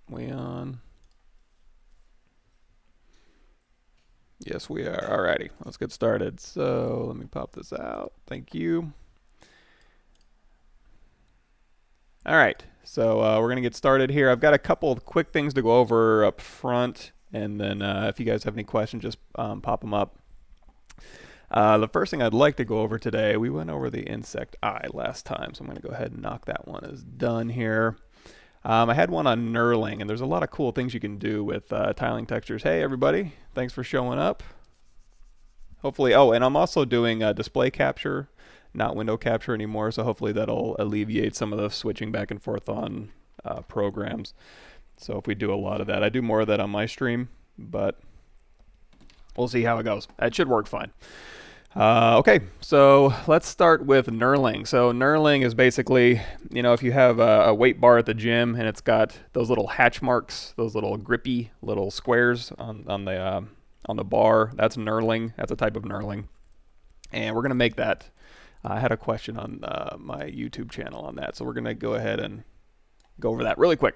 We on? Yes, we are. Alrighty, let's get started. So let me pop this out. Thank you. All right, so we're gonna get started here. I've got a couple of quick things to go over up front, and then if you guys have any questions, just pop them up. The first thing I'd like to go over today, we went over the insect eye last time, so I'm gonna go ahead and knock that one as done here. I had one on Knurling, and there's a lot of cool things you can do with tiling textures. Hey everybody, thanks for showing up. Hopefully, oh, and I'm also doing display capture, not window capture anymore, so hopefully that'll alleviate some of the switching back and forth on programs. So if we do a lot of that, I do more of that on my stream, but we'll see how it goes. It should work fine. Okay, so let's start with Knurling. So Knurling is basically, you know, if you have a weight bar at the gym and it's got those little hatch marks, those little grippy little squares on the bar, that's Knurling. That's a type of Knurling. And we're going to make that. I had a question on my YouTube channel on that, so we're going to go ahead and go over that really quick.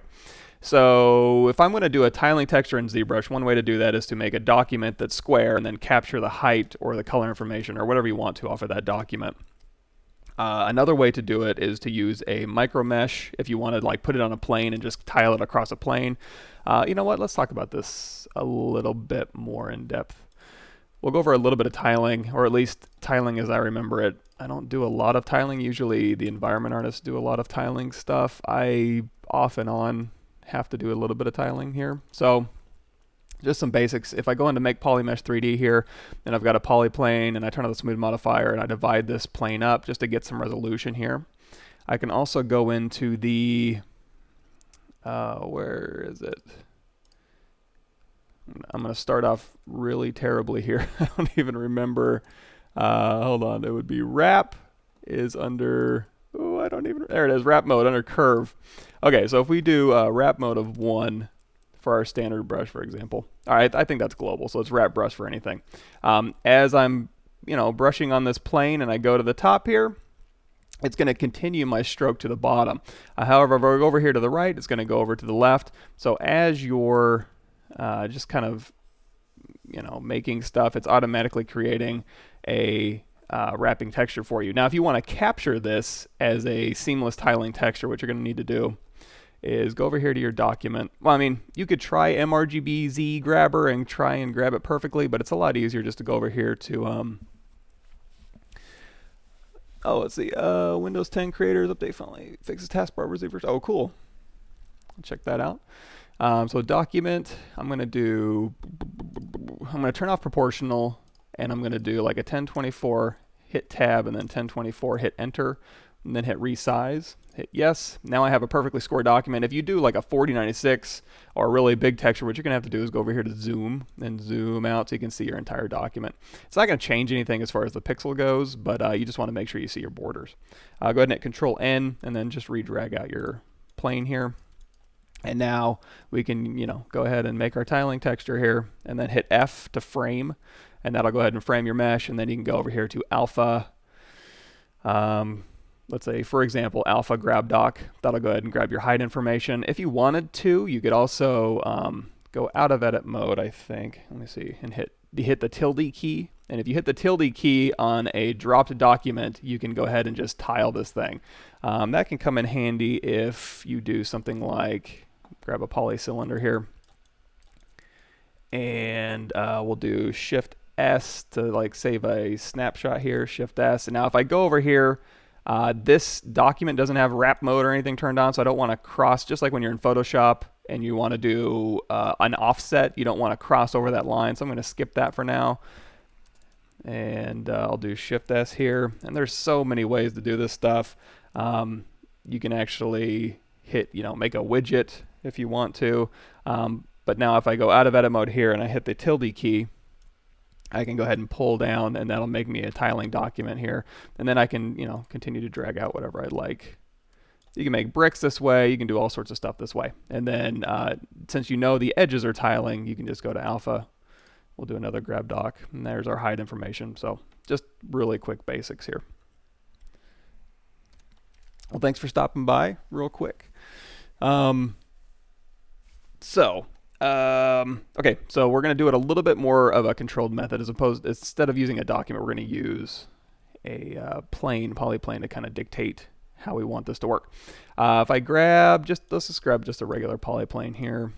So if I'm going to do a tiling texture in ZBrush, one way to do that is to make a document that's square and then capture the height or the color information or whatever you want to off of that document. Another way to do it is to use a micro mesh if you want to like put it on a plane and just tile it across a plane. You know what? Let's talk about this a little bit more in depth. We'll go over a little bit of tiling, or at least tiling as I remember it. I don't do a lot of tiling. Usually the environment artists do a lot of tiling stuff. I off and on have to do a little bit of tiling here. So just some basics. If I go into make polymesh 3D here, and I've got a polyplane, and I turn on the smooth modifier, and I divide this plane up just to get some resolution here. I can also go into the, where is it? I'm going to start off really terribly here. I don't even remember. Hold on. It would be wrap is under, oh, I don't even, there it is, wrap mode under curve. Okay, so if we do wrap mode of 1 for our standard brush, for example. All right, I think that's global, so it's wrap brush for anything. As I'm, you know, brushing on this plane and I go to the top here, it's going to continue my stroke to the bottom. However, if I go over here to the right, it's going to go over to the left. So as you're just kind of, you know, making stuff, it's automatically creating a wrapping texture for you. Now, if you want to capture this as a seamless tiling texture, what you're going to need to do is go over here to your document. Well, I mean, you could try MRGB Z grabber and try and grab it perfectly, but it's a lot easier just to go over here to, oh, let's see, Windows 10 creators update finally fixes taskbar ZBrush. Oh, cool. Check that out. So document, I'm going to turn off proportional, and I'm going to do like a 1024, hit tab, and then 1024, hit enter, and then hit resize, hit yes. Now I have a perfectly square document. If you do like a 4096 or a really big texture, what you're going to have to do is go over here to zoom and zoom out so you can see your entire document. It's not going to change anything as far as the pixel goes, but you just want to make sure you see your borders. Go ahead and hit Control N, and then just redrag out your plane here. And now we can, you know, go ahead and make our tiling texture here, and then hit F to frame, and that'll go ahead and frame your mesh. And then you can go over here to alpha. Let's say, for example, alpha grab doc. That'll go ahead and grab your height information. If you wanted to, you could also go out of edit mode, I think. Let me see, and hit the tilde key. And if you hit the tilde key on a dropped document, you can go ahead and just tile this thing. That can come in handy if you do something like grab a poly cylinder here, and we'll do Shift S to like save a snapshot here, Shift S. And now if I go over here, this document doesn't have wrap mode or anything turned on, so I don't want to cross, just like when you're in Photoshop and you want to do an offset, you don't want to cross over that line. So I'm going to skip that for now. And I'll do Shift S here. And there's so many ways to do this stuff. You can actually hit, you know, make a widget if you want to. But now if I go out of edit mode here and I hit the tilde key, I can go ahead and pull down, and that'll make me a tiling document here. And then I can, you know, continue to drag out whatever I'd like. You can make bricks this way. You can do all sorts of stuff this way. And then since you know the edges are tiling, you can just go to alpha. We'll do another grab doc, and there's our height information. So just really quick basics here. Well, thanks for stopping by real quick. So, okay, so we're going to do it a little bit more of a controlled method instead of using a document, we're going to use a polyplane to kind of dictate how we want this to work. If I grab let's just grab just a regular polyplane here.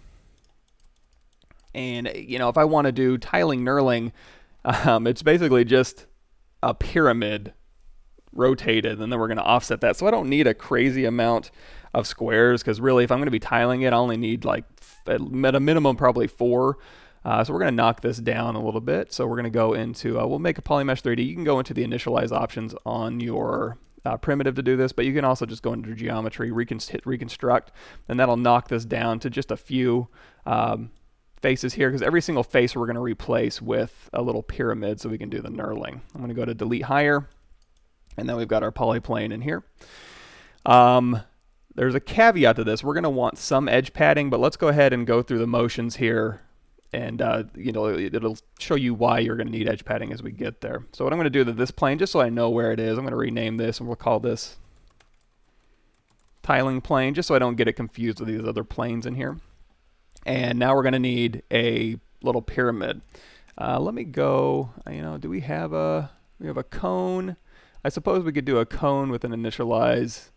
And, you know, if I want to do tiling knurling, it's basically just a pyramid rotated, and then we're going to offset that. So I don't need a crazy amount of squares, because really if I'm going to be tiling it, I only need like at a minimum probably 4. So we're going to knock this down a little bit. So we're going to go into, we'll make a Polymesh 3D. You can go into the initialize options on your primitive to do this, but you can also just go into geometry, hit reconstruct, and that'll knock this down to just a few faces here, because every single face we're going to replace with a little pyramid so we can do the knurling. I'm going to go to delete higher, and then we've got our polyplane in here. There's a caveat to this. We're going to want some edge padding, but let's go ahead and go through the motions here, and you know, it'll show you why you're going to need edge padding as we get there. So what I'm going to do to this plane, just so I know where it is, I'm going to rename this, and we'll call this tiling plane, just so I don't get it confused with these other planes in here. And now we're going to need a little pyramid. Let me go, you know, do we have a cone? I suppose we could do a cone with an initialize.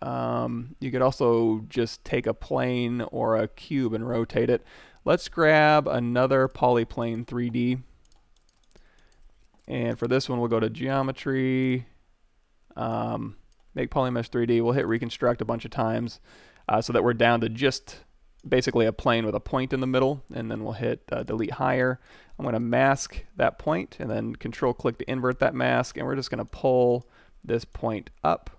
You could also just take a plane or a cube and rotate it. Let's grab another polyplane 3D. And for this one, we'll go to geometry, make polymesh 3D. We'll hit reconstruct a bunch of times so that we're down to just basically a plane with a point in the middle, and then we'll hit delete higher. I'm going to mask that point and then control click to invert that mask, and we're just going to pull this point up.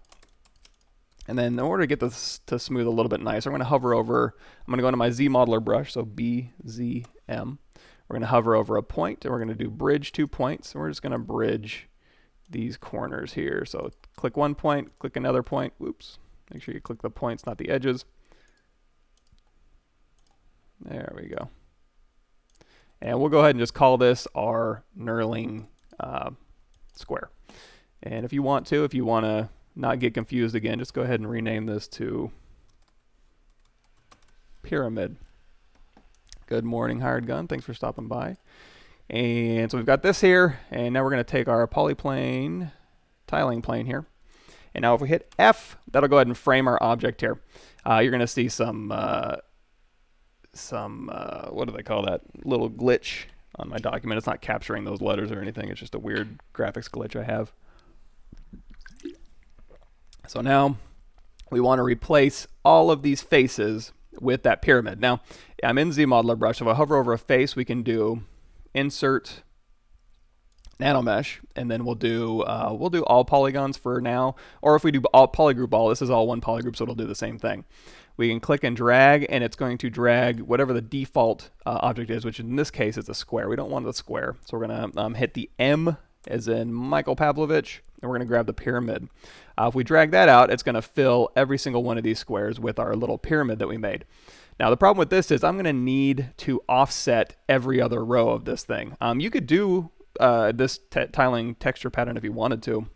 And then in order to get this to smooth a little bit nicer, I'm going to hover over, I'm going to go into my ZModeler brush, so BZM. We're going to hover over a point, and we're going to do bridge 2 points, and we're just going to bridge these corners here. So click one point, click another point, whoops, make sure you click the points, not the edges. There we go. And we'll go ahead and just call this our knurling square. And if you want to not get confused again, just go ahead and rename this to pyramid. Good morning, hired gun. Thanks for stopping by. And so we've got this here, and now we're going to take our polyplane, tiling plane here. And now if we hit F, that'll go ahead and frame our object here. You're going to see some what do they call that, little glitch on my document. It's not capturing those letters or anything, it's just a weird graphics glitch I have. So now we want to replace all of these faces with that pyramid. Now I'm in ZModeler brush. If I hover over a face, we can do insert NanoMesh, and then we'll do all polygons for now, or if we do all polygroup all, this is all one polygroup, so it'll do the same thing. We can click and drag, and it's going to drag whatever the default object is, which in this case is a square. We don't want the square, so we're going to hit the M as in Michael Pavlovich, and we're going to grab the pyramid. If we drag that out, it's going to fill every single one of these squares with our little pyramid that we made. Now the problem with this is I'm going to need to offset every other row of this thing. You could do this tiling texture pattern if you wanted to.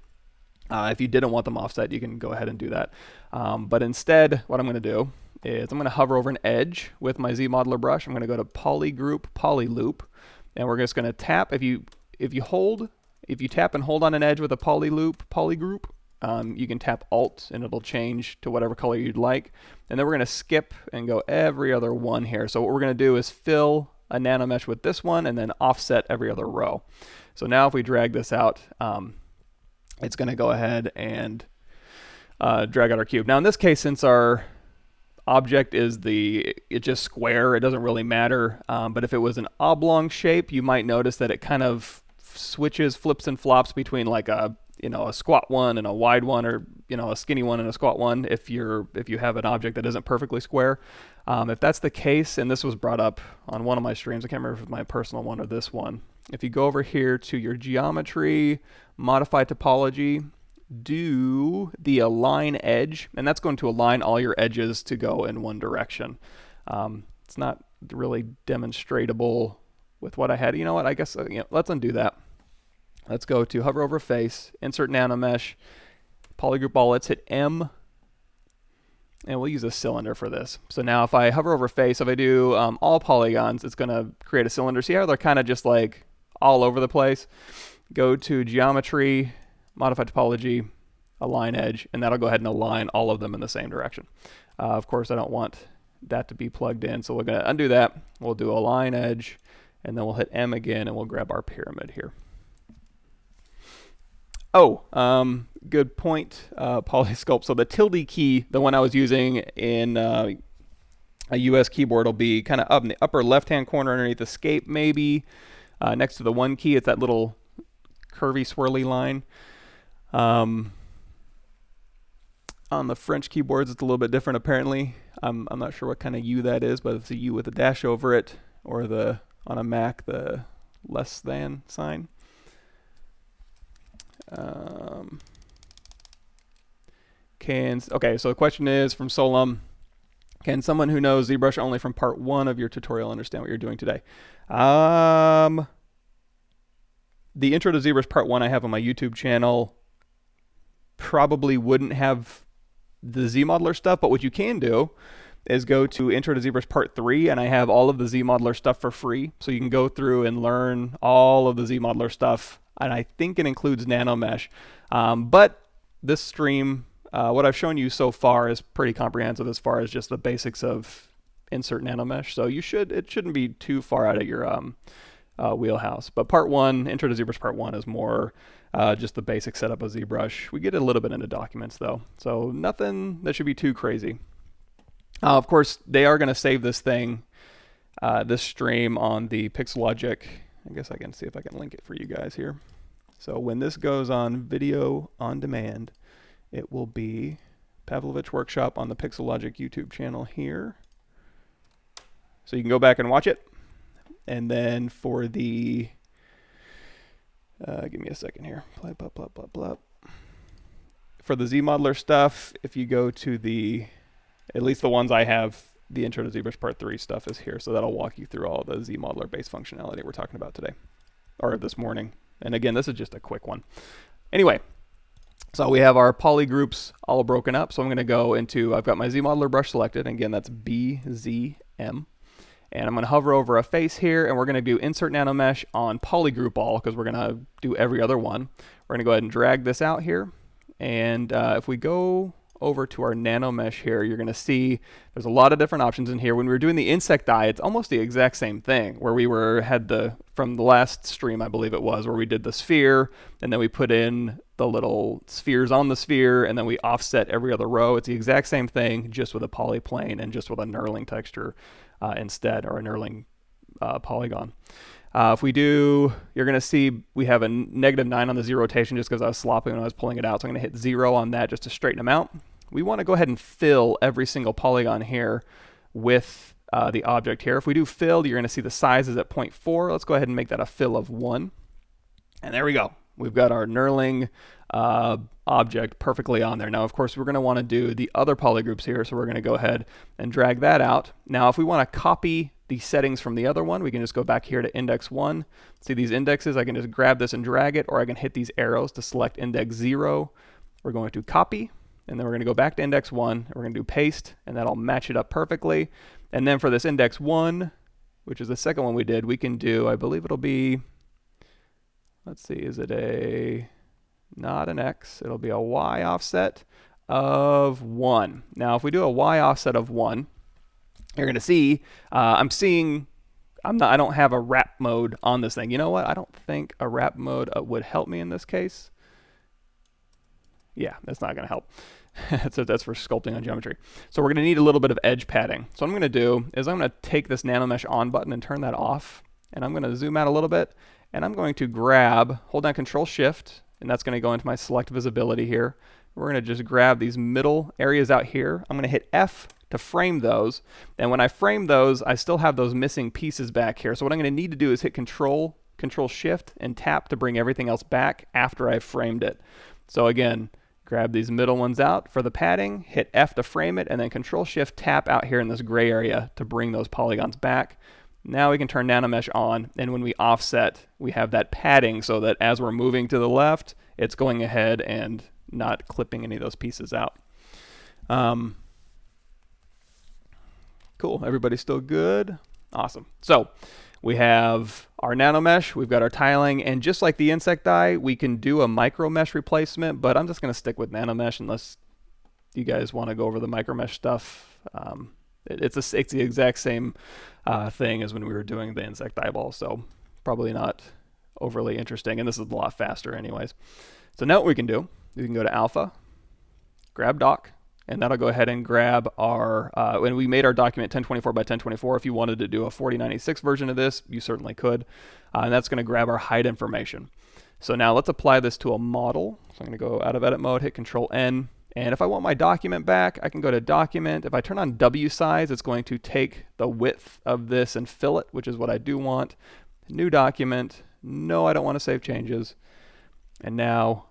If you didn't want them offset, you can go ahead and do that. But instead, what I'm going to do is I'm going to hover over an edge with my ZModeler brush. I'm going to go to Polygroup, Polyloop, and we're just going to tap. If you tap and hold on an edge with a polygroup, you can tap Alt and it'll change to whatever color you'd like. And then we're going to skip and go every other one here. So what we're going to do is fill a NanoMesh with this one and then offset every other row. So now if we drag this out, it's going to go ahead and drag out our cube. Now in this case, since our object is it's just square, it doesn't really matter. But if it was an oblong shape, you might notice that it kind of flips and flops between like a squat one and a wide one, or a skinny one and a squat one if you have an object that isn't perfectly square. If that's the case, and this was brought up on one of my streams, I can't remember if it was my personal one or this one. If you go over here to your geometry, modify topology, do the align edge, and that's going to align all your edges to go in one direction. It's not really demonstratable with what I had. You know what, I guess let's undo that. Let's go to hover over face, insert NanoMesh, polygroup all, let's hit M, and we'll use a cylinder for this. So now if I hover over face, if I do all polygons, it's going to create a cylinder. See how they're kind of just like all over the place? Go to geometry, modify topology, align edge, and that'll go ahead and align all of them in the same direction. Of course, I don't want that to be plugged in, so we're going to undo that. We'll do align edge, and then we'll hit M again, and we'll grab our pyramid here. Oh, good point, Polysculpt. So the tilde key, the one I was using in a US keyboard, will be kind of up in the upper left-hand corner underneath escape, maybe. Next to the 1 key, it's that little curvy, swirly line. On the French keyboards, it's a little bit different, apparently. I'm not sure what kind of U that is, but it's a U with a dash over it, or the on a Mac, the less than sign. Okay, so the question is from Solum, can someone who knows ZBrush only from part 1 of your tutorial understand what you're doing today? The intro to ZBrush part 1 I have on my YouTube channel probably wouldn't have the ZModeler stuff, but what you can do is go to intro to ZBrush part 3, and I have all of the ZModeler stuff for free, so you can go through and learn all of the ZModeler stuff, and I think it includes NanoMesh. But this stream, what I've shown you so far is pretty comprehensive as far as just the basics of insert NanoMesh, so it shouldn't be too far out of your wheelhouse. But part 1, intro to ZBrush part 1, is more just the basic setup of ZBrush. We get a little bit into documents though, so nothing that should be too crazy. Of course, they are going to save this thing, this stream, on the Pixelogic. I guess I can see if I can link it for you guys here. So when this goes on video on demand, it will be Pavlovich Workshop on the Pixelogic YouTube channel here. So you can go back and watch it. And then for the, give me a second here. Blah, blah, blah, blah, blah. For the ZModeler stuff, if you go to the, at least the ones I have, the intro to ZBrush part 3 stuff is here. So that'll walk you through all the ZModeler based functionality we're talking about today, or this morning. And again, this is just a quick one. Anyway, so we have our poly groups all broken up. So I'm going to go into, I've got my ZModeler brush selected. And again, that's BZM. And I'm going to hover over a face here, and we're going to do insert NanoMesh on polygroup all, because we're going to do every other one. We're going to go ahead and drag this out here. And if we go over to our NanoMesh here, you're going to see there's a lot of different options in here. When we were doing the insect eye, it's almost the exact same thing, where we had from the last stream, I believe it was, where we did the sphere, and then we put in the little spheres on the sphere, and then we offset every other row. It's the exact same thing, just with a polyplane and just with a knurling texture instead, or a knurling polygon. If we do, you're going to see we have a -9 on the Z rotation just because I was sloppy when I was pulling it out. So I'm going to hit 0 on that just to straighten them out. We want to go ahead and fill every single polygon here with the object here. If we do fill, you're going to see the size is at 0.4. Let's go ahead and make that a fill of 1. And there we go. We've got our knurling object perfectly on there. Now, of course, we're going to want to do the other polygroups here. So we're going to go ahead and drag that out. Now, if we want to copy the settings from the other one, we can just go back here to index 1. See these indexes? I can just grab this and drag it, or I can hit these arrows to select index 0. We're going to copy, and then we're going to go back to index 1, and we're going to do paste, and that'll match it up perfectly. And then for this index 1, which is the second one we did, we can do, I believe it'll be, let's see, is it not an X, it'll be a Y offset of 1. Now, if we do a Y offset of 1, you're going to see, I don't have a wrap mode on this thing. You know what? I don't think a wrap mode would help me in this case. Yeah, that's not going to help. So that's for sculpting on geometry. So we're going to need a little bit of edge padding. So what I'm going to do is I'm going to take this NanoMesh on button and turn that off. And I'm going to zoom out a little bit. And I'm going to hold down Control Shift, and that's going to go into my select visibility here. We're going to just grab these middle areas out here. I'm going to hit F to frame those. And when I frame those, I still have those missing pieces back here. So what I'm going to need to do is hit Control Shift and tap to bring everything else back after I've framed it. So again, grab these middle ones out for the padding, hit F to frame it, and then Control Shift tap out here in this gray area to bring those polygons back. Now we can turn NanoMesh on, and when we offset, we have that padding so that as we're moving to the left, it's going ahead and not clipping any of those pieces out. Cool. Everybody's still good? Awesome. So we have our NanoMesh, we've got our tiling, and just like the insect eye, we can do a micro mesh replacement, but I'm just going to stick with NanoMesh unless you guys want to go over the micro mesh stuff. It's the exact same thing as when we were doing the insect eyeball, so probably not overly interesting, and this is a lot faster anyways. So now what we can do, we can go to Alpha, grab Doc, and that'll go ahead and grab our, when we made our document 1024 by 1024, if you wanted to do a 4096 version of this, you certainly could. And that's going to grab our height information. So now let's apply this to a model. So I'm going to go out of edit mode, hit Control N. And if I want my document back, I can go to Document. If I turn on W size, it's going to take the width of this and fill it, which is what I do want. New document. No, I don't want to save changes. And now,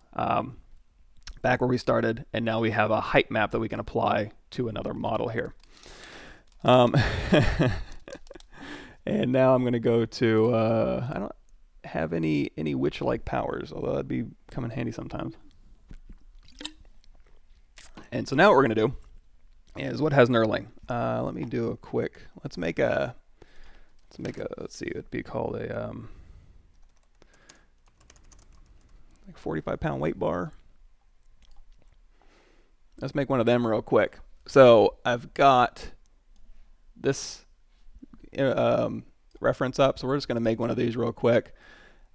back where we started, and now we have a height map that we can apply to another model here. And now I'm going to go to, I don't have any witch-like powers, although that'd be come in handy sometimes. And so now what we're going to do is what has knurling. Let me do a quick, let's make a, let's see, it'd be called a like 45-pound weight bar. Let's make one of them real quick. So I've got this reference up, so we're just going to make one of these real quick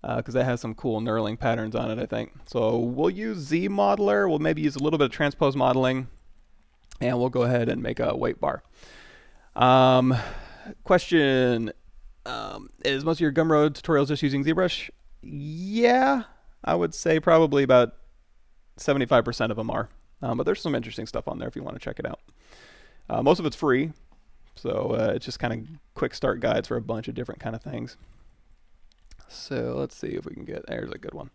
because that has some cool knurling patterns on it, I think. So we'll use ZModeler. We'll maybe use a little bit of transpose modeling, and we'll go ahead and make a weight bar. Question, is most of your Gumroad tutorials just using ZBrush? Yeah, I would say probably about 75% of them are. But there's some interesting stuff on there if you want to check it out. Most of it's free, so it's just kind of quick start guides for a bunch of different kind of things. So let's see if we can get, there's a good one.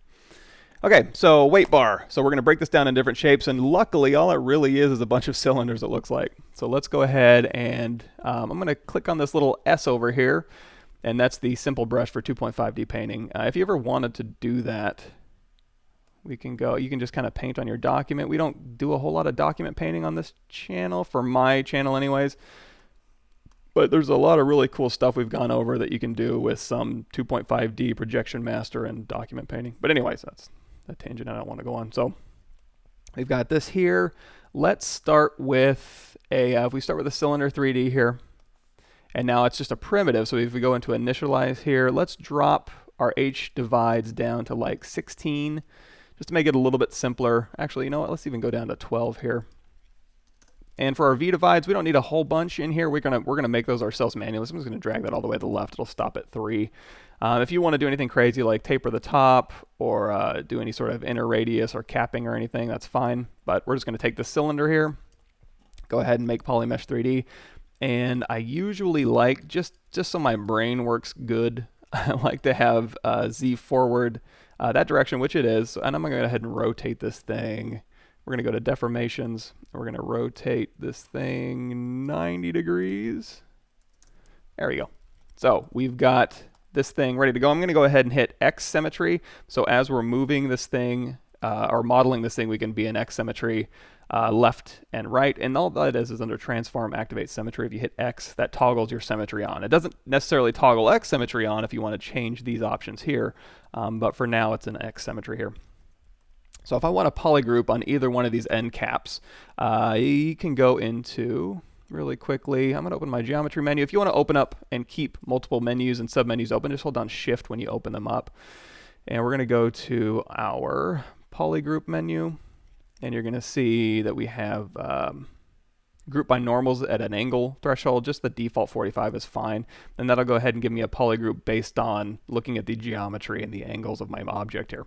Okay, so weight bar. So we're going to break this down in different shapes, and luckily all it really is a bunch of cylinders, it looks like. So let's go ahead and I'm going to click on this little S over here, and that's the simple brush for 2.5D painting. If you ever wanted to do that, we can go, you can just kind of paint on your document. We don't do a whole lot of document painting on this channel, for my channel anyways. But there's a lot of really cool stuff we've gone over that you can do with some 2.5D projection master and document painting. But anyways, that's a tangent I don't want to go on. So we've got this here. Let's start with a, if we start with a cylinder 3D here, and now it's just a primitive. So if we go into initialize here, let's drop our H divides down to like 16. Just to make it a little bit simpler. Actually, you know what? Let's even go down to 12 here. And for our V divides, we don't need a whole bunch in here. We're gonna make those ourselves manually. So I'm just gonna drag that all the way to the left. It'll stop at 3. If you want to do anything crazy like taper the top or do any sort of inner radius or capping or anything, that's fine. But we're just gonna take the cylinder here, go ahead and make Polymesh 3D. And I usually like, just so my brain works good, I like to have Z forward that direction, which it is, and I'm going to go ahead and rotate this thing. We're going to go to deformations, and we're going to rotate this thing 90 degrees. There we go. So we've got this thing ready to go. I'm going to go ahead and hit X symmetry. So as we're moving this thing, or modeling this thing, we can be in X symmetry left and right, and all that is under transform activate symmetry. If you hit X, that toggles your symmetry on. It doesn't necessarily toggle X symmetry on if you want to change these options here, but for now it's an X symmetry here. So if I want a polygroup on either one of these end caps, you can go into, really quickly, I'm going to open my geometry menu. If you want to open up and keep multiple menus and submenus open, just hold down Shift when you open them up. And we're going to go to our polygroup menu, and you're going to see that we have group by normals at an angle threshold. Just the default 45 is fine, and that'll go ahead and give me a polygroup based on looking at the geometry and the angles of my object here.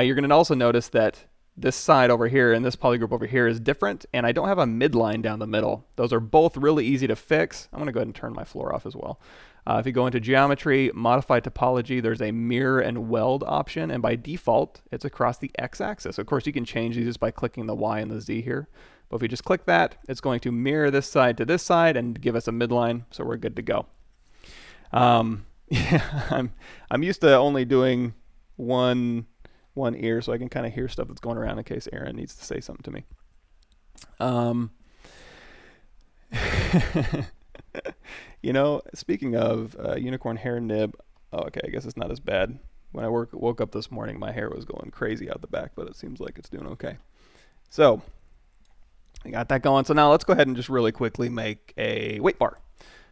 You're going to also notice that this side over here and this polygroup over here is different, and I don't have a midline down the middle. Those are both really easy to fix. I'm going to go ahead and turn my floor off as well. If you go into geometry, modify topology, there's a mirror and weld option, and by default, it's across the x-axis. Of course, you can change these just by clicking the Y and the Z here. But if we just click that, it's going to mirror this side to this side and give us a midline, so we're good to go. Yeah, I'm used to only doing one ear, so I can kind of hear stuff that's going around in case Aaron needs to say something to me. You know, speaking of unicorn hair nib, oh, okay, I guess it's not as bad. When I woke up this morning, my hair was going crazy out the back, but it seems like it's doing okay. So, I got that going. So now let's go ahead and just really quickly make a weight bar.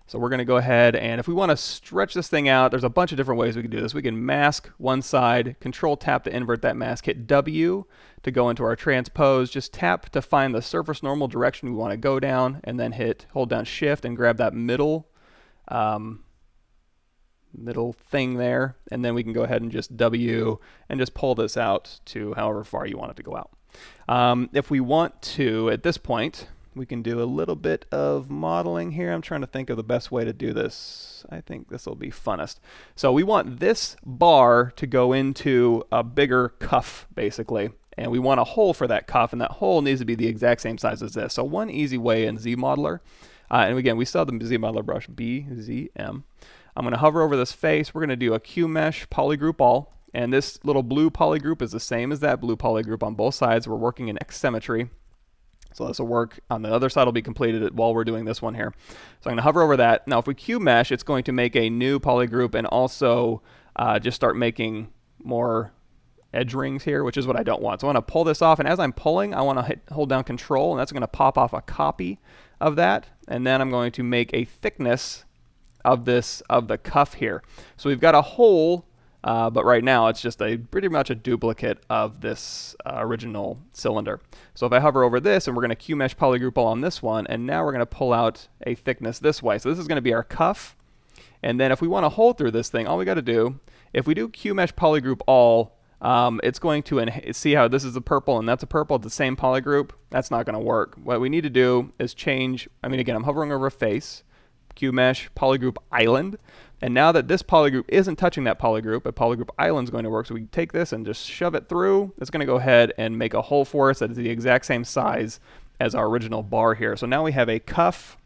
So we're going to go ahead, and if we want to stretch this thing out, there's a bunch of different ways we can do this. We can mask one side, control tap to invert that mask, hit W to go into our transpose, just tap to find the surface normal direction we want to go down, and then hold down shift and grab that middle thing there, and then we can go ahead and just W and just pull this out to however far you want it to go out. If we want to, at this point, we can do a little bit of modeling here. I'm trying to think of the best way to do this. I think this will be funnest. So we want this bar to go into a bigger cuff, basically. And we want a hole for that cuff, and that hole needs to be the exact same size as this. So one easy way in ZModeler, and again, we still have the ZModeler brush, BZM. I'm going to hover over this face. We're going to do a QMesh polygroup all. And this little blue polygroup is the same as that blue polygroup on both sides. We're working in X symmetry. So this will work. On the other side will be completed while we're doing this one here. So I'm going to hover over that. Now if we QMesh, it's going to make a new polygroup and also just start making more edge rings here, which is what I don't want. So I want to pull this off, and as I'm pulling, I want to hold down control, and that's going to pop off a copy of that. And then I'm going to make a thickness of the cuff here. So we've got a hole, but right now it's just pretty much a duplicate of this original cylinder. So if I hover over this, and we're going to QMesh polygroup all on this one, and now we're going to pull out a thickness this way. So this is going to be our cuff. And then if we want to hole through this thing, all we got to do, if we do QMesh polygroup all, it's going to see how this is a purple and that's a purple, the same polygroup. That's not going to work. What we need to do is change, again, I'm hovering over a face, QMesh polygroup island, and now that this polygroup isn't touching that polygroup, a polygroup island is going to work. So we take this and just shove it through. It's going to go ahead and make a hole for us that is the exact same size as our original bar here. So now we have a cuff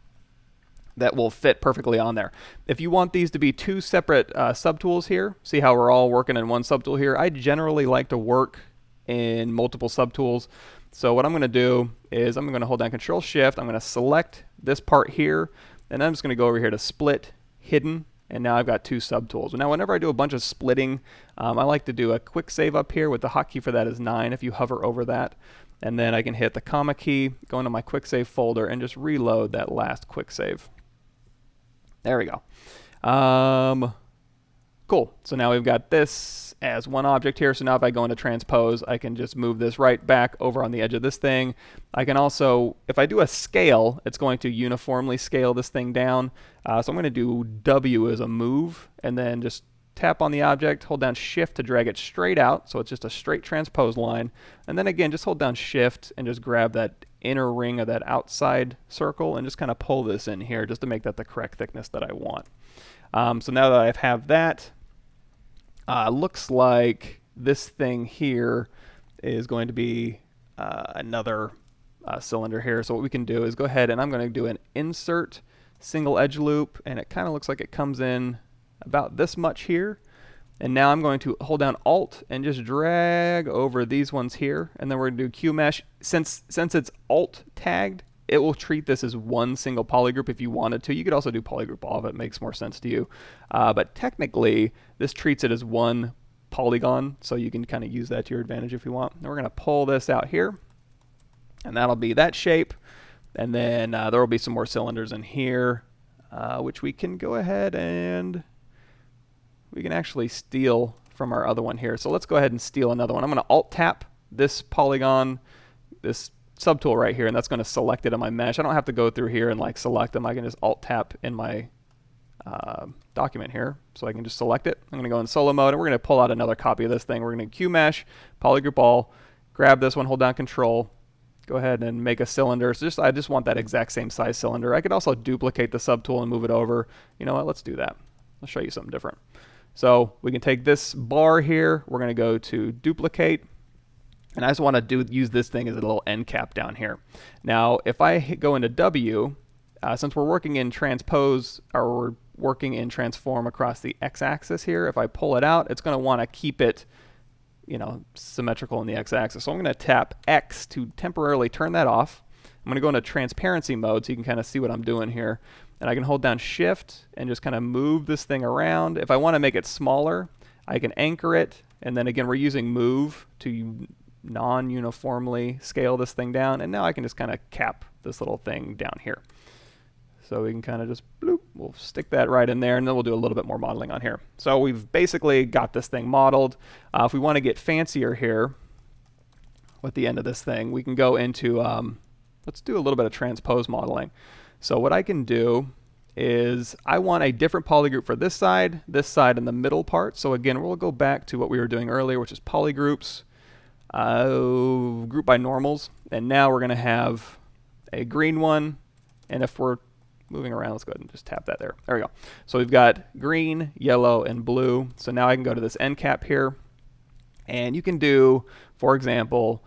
that will fit perfectly on there. If you want these to be two separate subtools here, see how we're all working in one subtool here? I generally like to work in multiple subtools. So what I'm going to do is I'm going to hold down Control Shift. I'm going to select this part here, and I'm just going to go over here to Split, Hidden, and now I've got two subtools. Now whenever I do a bunch of splitting, I like to do a quick save up here. With the hotkey for that is 9 if you hover over that. And then I can hit the comma key, go into my quick save folder, and just reload that last quick save. There we go. Cool. So now we've got this as one object here. So now if I go into transpose, I can just move this right back over on the edge of this thing. I can also, if I do a scale, it's going to uniformly scale this thing down. So I'm going to do W as a move, and then just tap on the object, hold down Shift to drag it straight out. So it's just a straight transpose line. And then again, just hold down Shift and just grab that inner ring of that outside circle and just kind of pull this in here just to make that the correct thickness that I want. So now that I have that, looks like this thing here is going to be another cylinder here. So what we can do is go ahead, and I'm going to do an insert single edge loop, and it kind of looks like it comes in about this much here. And now I'm going to hold down Alt and just drag over these ones here, and then we're going to do QMesh. Since it's Alt tagged, it will treat this as one single polygroup if you wanted to. You could also do polygroup all if it makes more sense to you. But technically, this treats it as one polygon, so you can kind of use that to your advantage if you want. And we're going to pull this out here, and that'll be that shape. And then there will be some more cylinders in here, which we can go ahead and we can actually steal from our other one here. So let's go ahead and steal another one. I'm going to Alt tap this polygon, this subtool right here, and that's going to select it on my mesh. I don't have to go through here and like select them. I can just Alt tap in my document here, so I can just select it. I'm going to go in solo mode, and we're going to pull out another copy of this thing. We're going to QMesh, polygroup all, grab this one, hold down Control, go ahead and make a cylinder. So I just want that exact same size cylinder. I could also duplicate the subtool and move it over. You know what? Let's do that. I'll show you something different. So we can take this bar here. We're going to go to duplicate. And I just want to use this thing as a little end cap down here. Now, if I go into W, since we're working in transpose, or we're working in transform across the x-axis here, if I pull it out, it's going to want to keep it, symmetrical in the x-axis. So I'm going to tap X to temporarily turn that off. I'm going to go into transparency mode so you can kind of see what I'm doing here. and I can hold down Shift and just kind of move this thing around. If I want to make it smaller, I can anchor it, and then again we're using Move to non-uniformly scale this thing down, and now I can just kind of cap this little thing down here. So we can kind of just bloop, we'll stick that right in there, and then we'll do a little bit more modeling on here. So we've basically got this thing modeled. If we want to get fancier here with the end of this thing, we can go into, let's do a little bit of transpose modeling. So what I can do is I want a different polygroup for this side, and the middle part. So again, we'll go back to what we were doing earlier, which is polygroups, group by normals, and now we're going to have a green one, and if we're moving around, let's go ahead and just tap that there. There we go. So we've got green, yellow, and blue. So now I can go to this end cap here, and you can do, for example,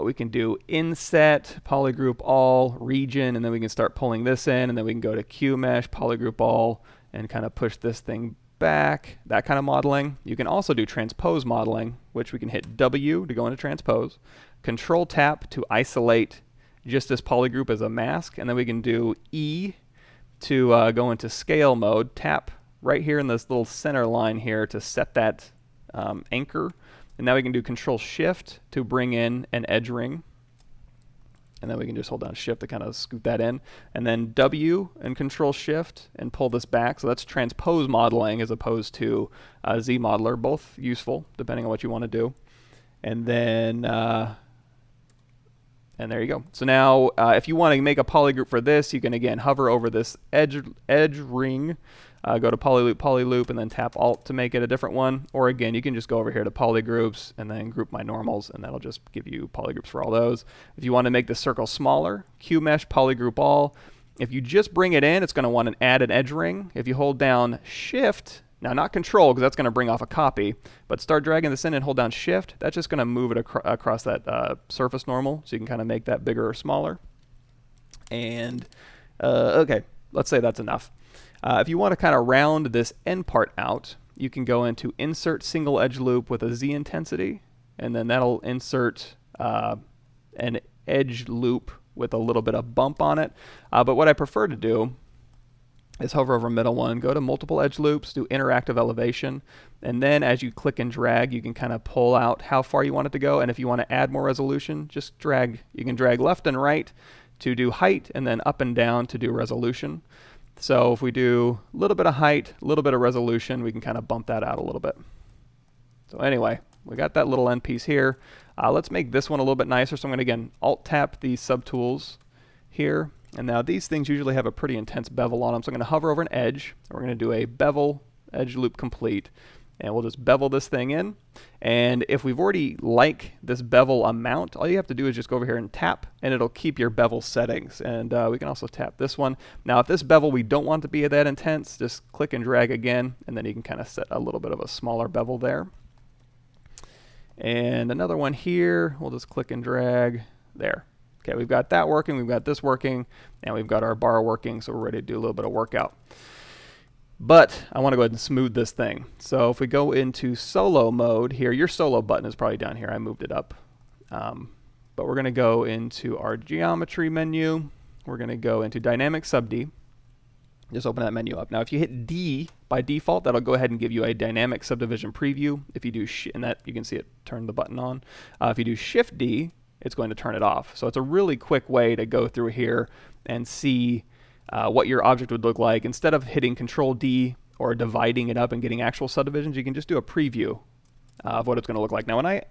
we can do inset, polygroup all, region, and then we can start pulling this in, and then we can go to QMesh, polygroup all, and kind of push this thing back, that kind of modeling. You can also do transpose modeling, which we can hit W to go into transpose, Control tap to isolate just this polygroup as a mask, and then we can do E to go into scale mode, tap right here in this little center line here to set that anchor, and now we can do Control Shift to bring in an edge ring, and then we can just hold down Shift to kind of scoot that in, and then W and Control Shift and pull this back. So that's transpose modeling as opposed to ZModeler, both useful depending on what you want to do. And then and there you go. So now if you want to make a polygroup for this, you can again hover over this edge ring, go to polyloop, and then tap Alt to make it a different one. Or again, you can just go over here to polygroups and then group by normals, and that'll just give you polygroups for all those. If you want to make the circle smaller, QMesh, polygroup all. If you just bring it in, it's going to want to add an edge ring. If you hold down Shift, now not Control because that's going to bring off a copy, but start dragging this in and hold down Shift, that's just going to move it across that surface normal, so you can kind of make that bigger or smaller. And okay, let's say that's enough. If you want to kind of round this end part out, you can go into Insert Single Edge Loop with a Z intensity, and then that'll insert an edge loop with a little bit of bump on it. But what I prefer to do is hover over middle one, go to multiple edge loops, do interactive elevation, and then as you click and drag, you can kind of pull out how far you want it to go, and if you want to add more resolution, just drag. You can drag left and right to do height, and then up and down to do resolution. So if we do a little bit of height, a little bit of resolution, we can kind of bump that out a little bit. So anyway, we got that little end piece here. Let's make this one a little bit nicer. So I'm going to again Alt-tap these subtools here. And now these things usually have a pretty intense bevel on them. So I'm going to hover over an edge. We're going to do a bevel edge loop complete. And we'll just bevel this thing in. And if we've already like this bevel amount, all you have to do is just go over here and tap, and it'll keep your bevel settings. And we can also tap this one. Now if this bevel we don't want to be that intense, just click and drag again, and then you can kind of set a little bit of a smaller bevel there. And another one here, we'll just click and drag there. Okay, we've got that working, we've got this working, and we've got our bar working, so we're ready to do a little bit of workout. But I want to go ahead and smooth this thing. So if we go into solo mode here, your solo button is probably down here. I moved it up. But we're going to go into our geometry menu. We're going to go into Dynamic SubD. Just open that menu up. Now if you hit D by default, that'll go ahead and give you a Dynamic Subdivision preview. If you do, and that you can see it turn the button on. If you do Shift D, it's going to turn it off. So it's a really quick way to go through here and see what your object would look like. Instead of hitting Control D or dividing it up and getting actual subdivisions, you can just do a preview of what it's going to look like. Now when I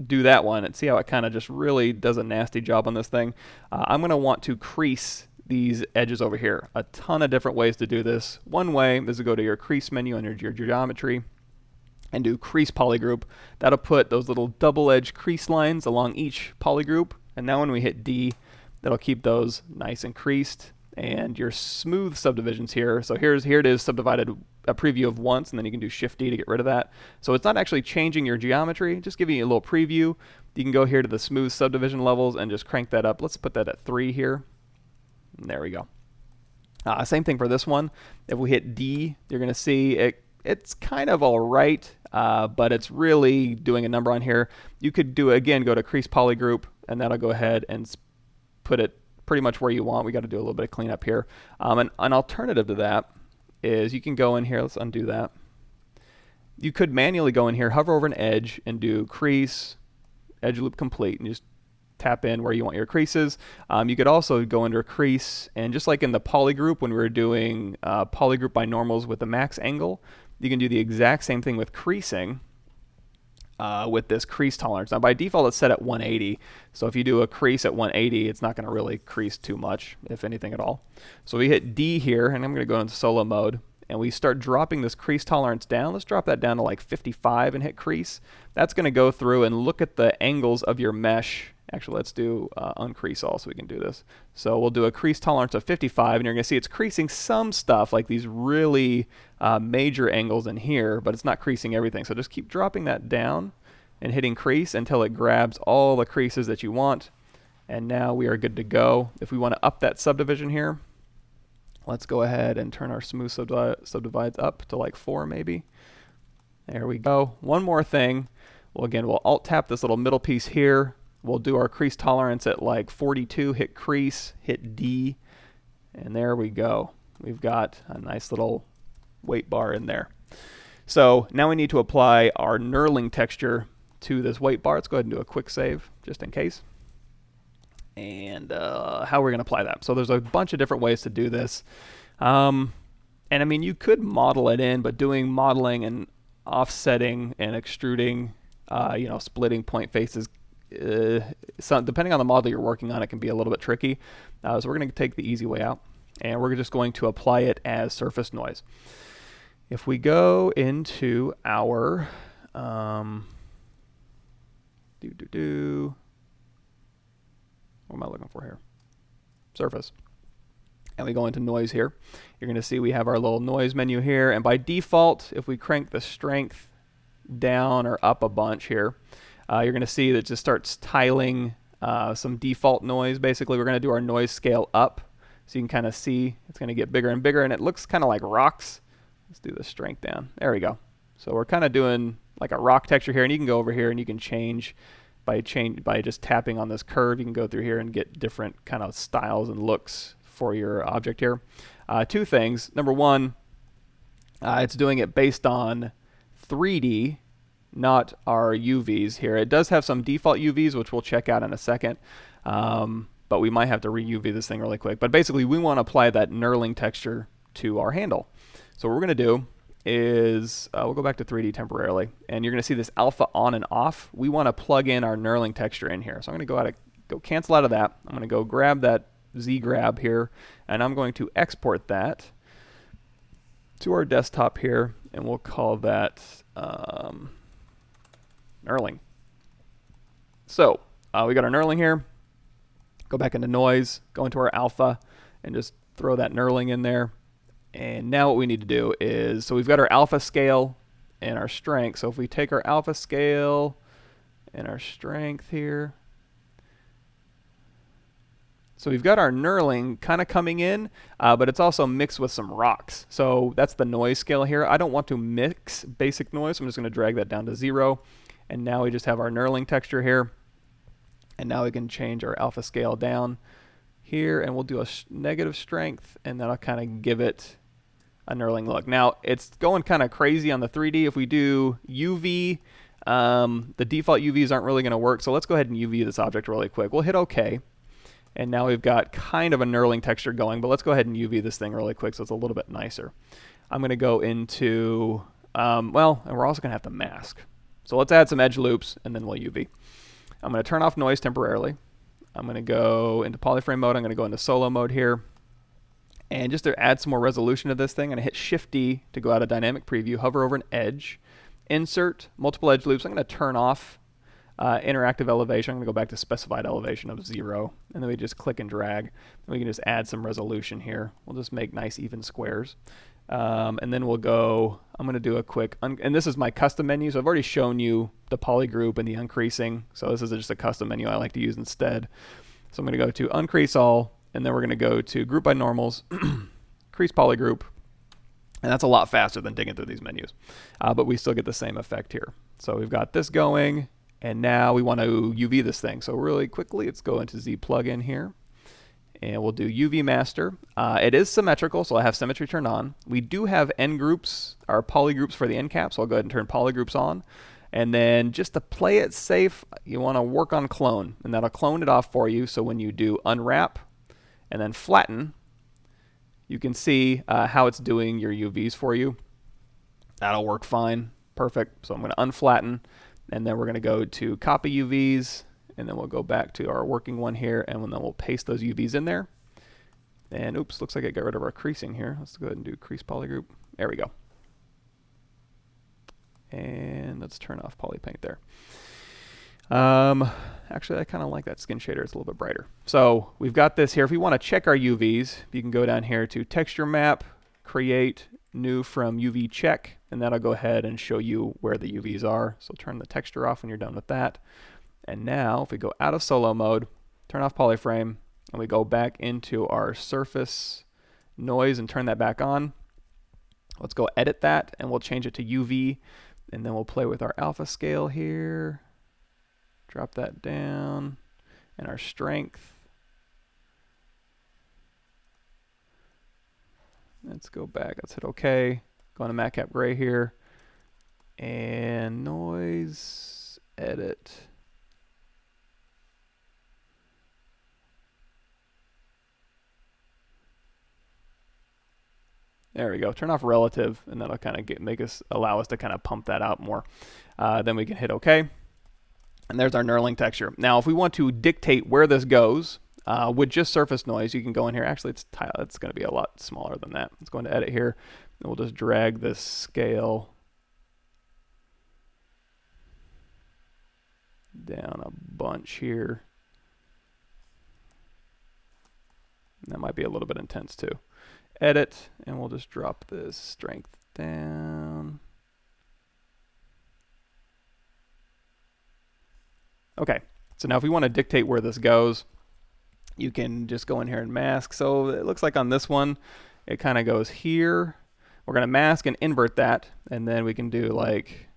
do that one and see how it kind of just really does a nasty job on this thing, I'm going to want to crease these edges over here. A ton of different ways to do this. One way is to go to your crease menu under your geometry and do crease polygroup. That'll put those little double edge crease lines along each polygroup, and now when we hit D, that'll keep those nice and creased. And your smooth subdivisions here, so here it is subdivided, a preview of once, and then you can do Shift D to get rid of that. So it's not actually changing your geometry, just giving you a little preview. You can go here to the smooth subdivision levels and just crank that up. Let's put that at 3 here. And there we go. Same thing for this one. If we hit D, you're going to see it's kind of all right, but it's really doing a number on here. You could do, again, go to Crease Polygroup, and that'll go ahead and put it pretty much where you want. We got to do a little bit of cleanup here. And an alternative to that is you can go in here. Let's undo that. You could manually go in here, hover over an edge, and do crease, edge loop complete, and just tap in where you want your creases. You could also go under crease, and just like in the poly group when we were doing poly group by normals with the max angle, you can do the exact same thing with creasing with this crease tolerance. Now by default it's set at 180, so if you do a crease at 180, it's not going to really crease too much, if anything at all. So we hit D here, and I'm going to go into solo mode, and we start dropping this crease tolerance down. Let's drop that down to like 55 and hit crease. That's going to go through and look at the angles of your mesh. Actually, let's do uncrease all so we can do this. So we'll do a crease tolerance of 55, and you're going to see it's creasing some stuff, like these really major angles in here, but it's not creasing everything. So just keep dropping that down and hitting crease until it grabs all the creases that you want. And now we are good to go. If we want to up that subdivision here, let's go ahead and turn our smooth subdivides up to like 4 maybe. There we go. One more thing. Well, again, we'll alt tap this little middle piece here. We'll do our crease tolerance at like 42, hit crease, hit D, and there we go. We've got a nice little weight bar in there. So now we need to apply our knurling texture to this weight bar. Let's go ahead and do a quick save just in case. And how we're going to apply that. So there's a bunch of different ways to do this. And I mean, you could model it in, but doing modeling and offsetting and extruding, splitting point faces, depending on the model you're working on, it can be a little bit tricky. So we're going to take the easy way out, and we're just going to apply it as surface noise. If we go into our what am I looking for here? Surface. And we go into noise here. You're going to see we have our little noise menu here, and by default, if we crank the strength down or up a bunch here, you're going to see that it just starts tiling some default noise. Basically, we're going to do our noise scale up, so you can kind of see it's going to get bigger and bigger, and it looks kind of like rocks. Let's do the strength down. There we go. So we're kind of doing like a rock texture here, and you can go over here and you can change by just tapping on this curve. You can go through here and get different kind of styles and looks for your object here. Two things. Number one, it's doing it based on 3D, not our UVs here. It does have some default UVs, which we'll check out in a second, but we might have to re-UV this thing really quick. But basically, we want to apply that knurling texture to our handle. So what we're going to do is we'll go back to 3D temporarily, and you're going to see this alpha on and off. We want to plug in our knurling texture in here. So I'm going to go cancel out of that. I'm going to go grab that Z grab here, and I'm going to export that to our desktop here, and we'll call that knurling. So we got our knurling here. Go back into noise, go into our alpha, and just throw that knurling in there. And now what we need to do is, so we've got our alpha scale and our strength. So if we take our alpha scale and our strength here, so we've got our knurling kind of coming in, but it's also mixed with some rocks. So that's the noise scale here. I don't want to mix basic noise, so I'm just going to drag that down to 0. And now we just have our knurling texture here. And now we can change our alpha scale down here, and we'll do a negative strength, and that'll kind of give it a knurling look. Now, it's going kind of crazy on the 3D. If we do UV, the default UVs aren't really going to work, so let's go ahead and UV this object really quick. We'll hit OK. And now we've got kind of a knurling texture going, but let's go ahead and UV this thing really quick so it's a little bit nicer. I'm going to go into, and we're also going to have to mask. So let's add some edge loops, and then we'll UV. I'm going to turn off noise temporarily. I'm going to go into polyframe mode. I'm going to go into solo mode here. And just to add some more resolution to this thing, I'm going to hit Shift-D to go out of dynamic preview, hover over an edge, insert multiple edge loops. I'm going to turn off interactive elevation. I'm going to go back to specified elevation of 0, and then we just click and drag, and we can just add some resolution here. We'll just make nice even squares, and then we'll go, I'm going to do a quick, and this is my custom menu, so I've already shown you the poly group and the uncreasing, so this is just a custom menu I like to use instead. So I'm going to go to uncrease all, and then we're going to go to group by normals, crease poly group, and that's a lot faster than digging through these menus, but we still get the same effect here. So we've got this going, and now we want to UV this thing. So really quickly, let's go into Z plugin here, And we'll do UV master. It is symmetrical, so I have symmetry turned on. We do have end groups, or poly groups for the end cap, so I'll go ahead and turn poly groups on. And then just to play it safe, you want to work on clone, and that'll clone it off for you. So when you do unwrap and then flatten, you can see how it's doing your UVs for you. That'll work fine. Perfect. So I'm going to unflatten, and then we're going to go to copy UVs, and then we'll go back to our working one here, and then we'll paste those UVs in there. And oops, looks like I got rid of our creasing here. Let's go ahead and do crease polygroup. There we go. And let's turn off poly paint there. Actually, I kind of like that skin shader. It's a little bit brighter. So we've got this here. If we want to check our UVs, you can go down here to texture map, create new from UV check, and that'll go ahead and show you where the UVs are. So turn the texture off when you're done with that. And now if we go out of solo mode, turn off polyframe, and we go back into our surface noise and turn that back on. Let's go edit that, and we'll change it to UV, and then we'll play with our alpha scale here. Drop that down, and our strength. Let's go back. Let's hit OK. Go on to matcap gray here, and noise, edit. There we go. Turn off relative, and that'll kind of allow us to kind of pump that out more. Then we can hit OK. And there's our knurling texture. Now, if we want to dictate where this goes with just surface noise, you can go in here. Actually, it's going to be a lot smaller than that. Let's go into edit here, and we'll just drag this scale down a bunch here. And that might be a little bit intense too. Edit, and we'll just drop this strength down. Okay, so now if we want to dictate where this goes, you can just go in here and mask. So it looks like on this one, it kind of goes here. We're going to mask and invert that, and then we can do like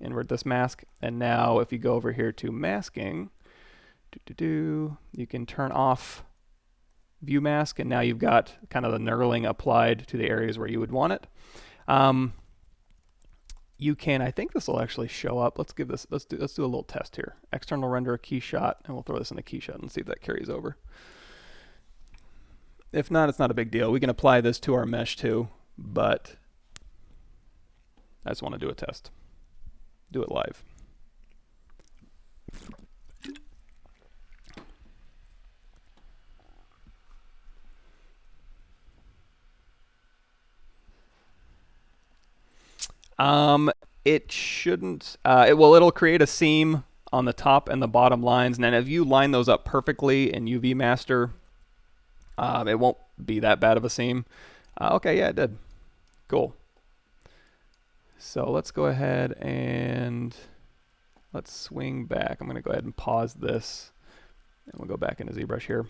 invert this mask. And now if you go over here to masking, you can turn off view mask, and now you've got kind of the knurling applied to the areas where you would want it. You can, I think this will actually show up. Let's do a little test here. External render Keyshot, and we'll throw this in a Keyshot and see if that carries over. If not, it's not a big deal. We can apply this to our mesh too, but I just want to do a test. Do it live. It shouldn't, it'll create a seam on the top and the bottom lines, and then if you line those up perfectly in UV master, it won't be that bad of a seam. Okay, yeah, it did. Cool. So let's go ahead and let's swing back. I'm going to go ahead and pause this, and we'll go back into ZBrush here.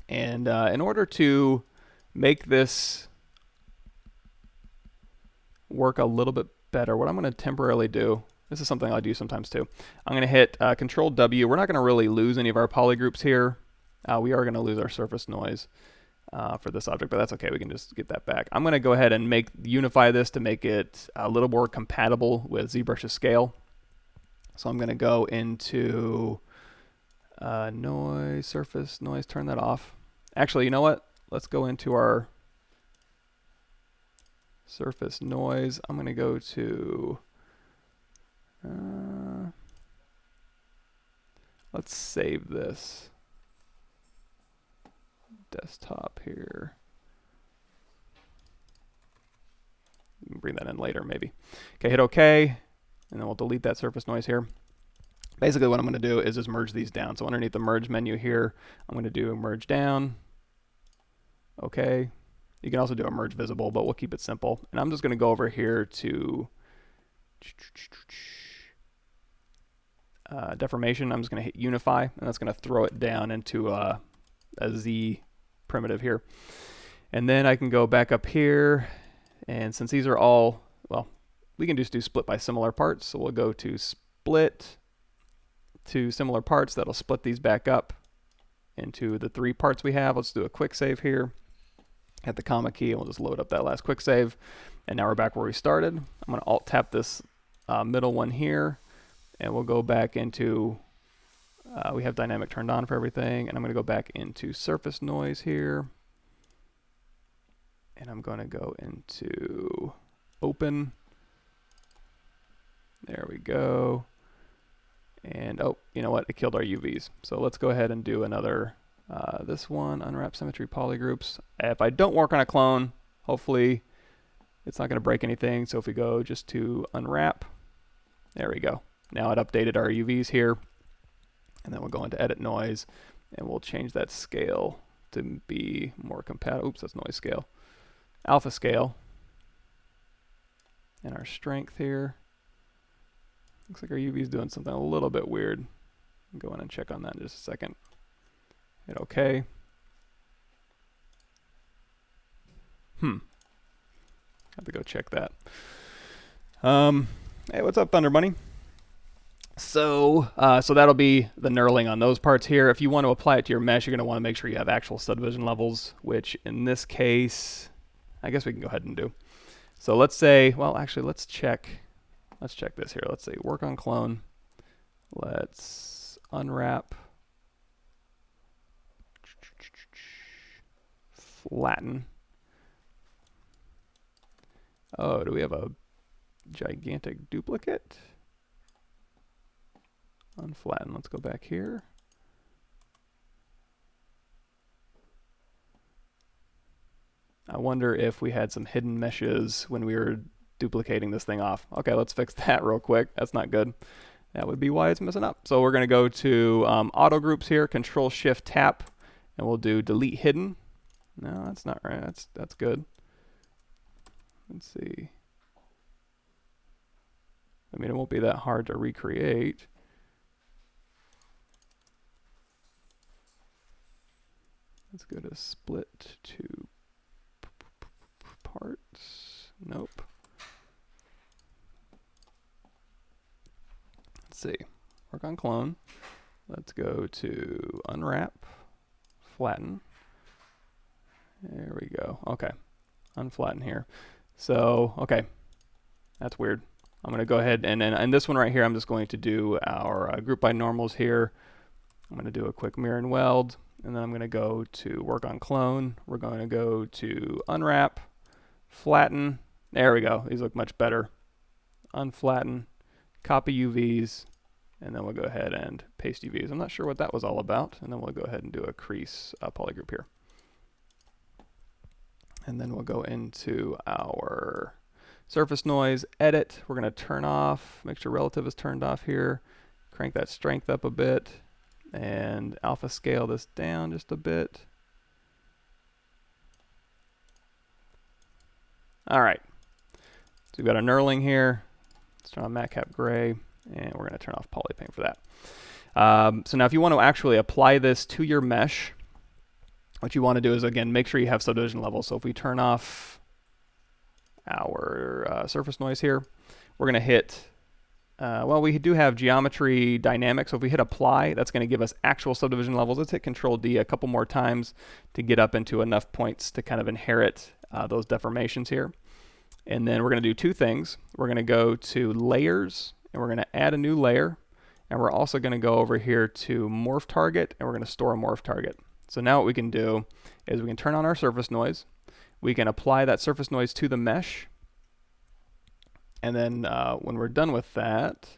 And in order to make this work a little bit better, what I'm going to temporarily do, this is something I do sometimes too, I'm going to hit Control W. We're not going to really lose any of our poly groups here. We are going to lose our surface noise for this object, but that's okay. We can just get that back. I'm going to go ahead and unify this to make it a little more compatible with ZBrush's scale. So I'm going to go into noise, surface noise, turn that off. Actually, you know what? Let's go into our surface noise. I'm going to go to, let's save this desktop here. You can bring that in later maybe. Okay, hit OK, and then we'll delete that surface noise here. Basically what I'm going to do is just merge these down. So underneath the merge menu here, I'm going to do merge down. Okay. You can also do a merge visible, but we'll keep it simple. And I'm just going to go over here to deformation. I'm just going to hit unify, and that's going to throw it down into a Z primitive here. And then I can go back up here, and since these are all, well, we can just do split by similar parts. So we'll go to split to similar parts. That'll split these back up. into the 3 parts we have. Let's do a quick save here. Hit the comma key and we'll just load up that last quick save. And now we're back where we started. I'm going to alt tap this middle one here, and we'll go back into, we have dynamic turned on for everything, and I'm going to go back into surface noise here. And I'm going to go into open. There we go. And oh, you know what? It killed our UVs. So let's go ahead and do another, this one, unwrap symmetry polygroups. If I don't work on a clone, hopefully it's not going to break anything. So if we go just to unwrap, there we go. Now it updated our UVs here. And then we'll go into edit noise, and we'll change that scale to be more compatible. Oops, that's noise scale. Alpha scale. And our strength here. Looks like our UV is doing something a little bit weird. I'll go in and check on that in just a second. Hit OK. Have to go check that. Hey, what's up, Thunder Bunny? So that'll be the knurling on those parts here. If you want to apply it to your mesh, you're going to want to make sure you have actual subdivision levels, which in this case, I guess we can go ahead and do. So let's say, well, actually, let's check this here. Let's say work on clone. Let's unwrap, flatten. Oh, do we have a gigantic duplicate? Unflatten. Let's go back here. I wonder if we had some hidden meshes when we were duplicating this thing off. Okay, let's fix that real quick. That's not good. That would be why it's messing up. So we're going to go to auto groups here, Control Shift Tap, and we'll do delete hidden. No, that's not right. That's good. Let's see. I mean, it won't be that hard to recreate. Let's go to split to parts. Nope. Let's see. Work on clone. Let's go to unwrap, flatten. There we go. Okay. Unflatten here. So, okay. That's weird. I'm going to go ahead and this one right here, I'm just going to do our group by normals here. I'm going to do a quick mirror and weld. And then I'm going to go to work on clone. We're going to go to unwrap, flatten. There we go. These look much better. Unflatten, copy UVs, and then we'll go ahead and paste UVs. I'm not sure what that was all about. And then we'll go ahead and do a crease polygroup here. And then we'll go into our surface noise, edit. We're going to turn off, make sure relative is turned off here. Crank that strength up a bit. And alpha scale this down just a bit. All right. So we've got our knurling here. Let's turn on matcap gray, and we're going to turn off polypaint for that. So now if you want to actually apply this to your mesh, what you want to do is, again, make sure you have subdivision levels. So if we turn off our surface noise here, we're going to hit well, we do have geometry dynamic, so if we hit apply, that's going to give us actual subdivision levels. Let's hit Control D a couple more times to get up into enough points to kind of inherit those deformations here. And then we're going to do 2 things. We're going to go to layers, and we're going to add a new layer. And we're also going to go over here to morph target, and we're going to store a morph target. So now what we can do is we can turn on our surface noise. We can apply that surface noise to the mesh. And then when we're done with that,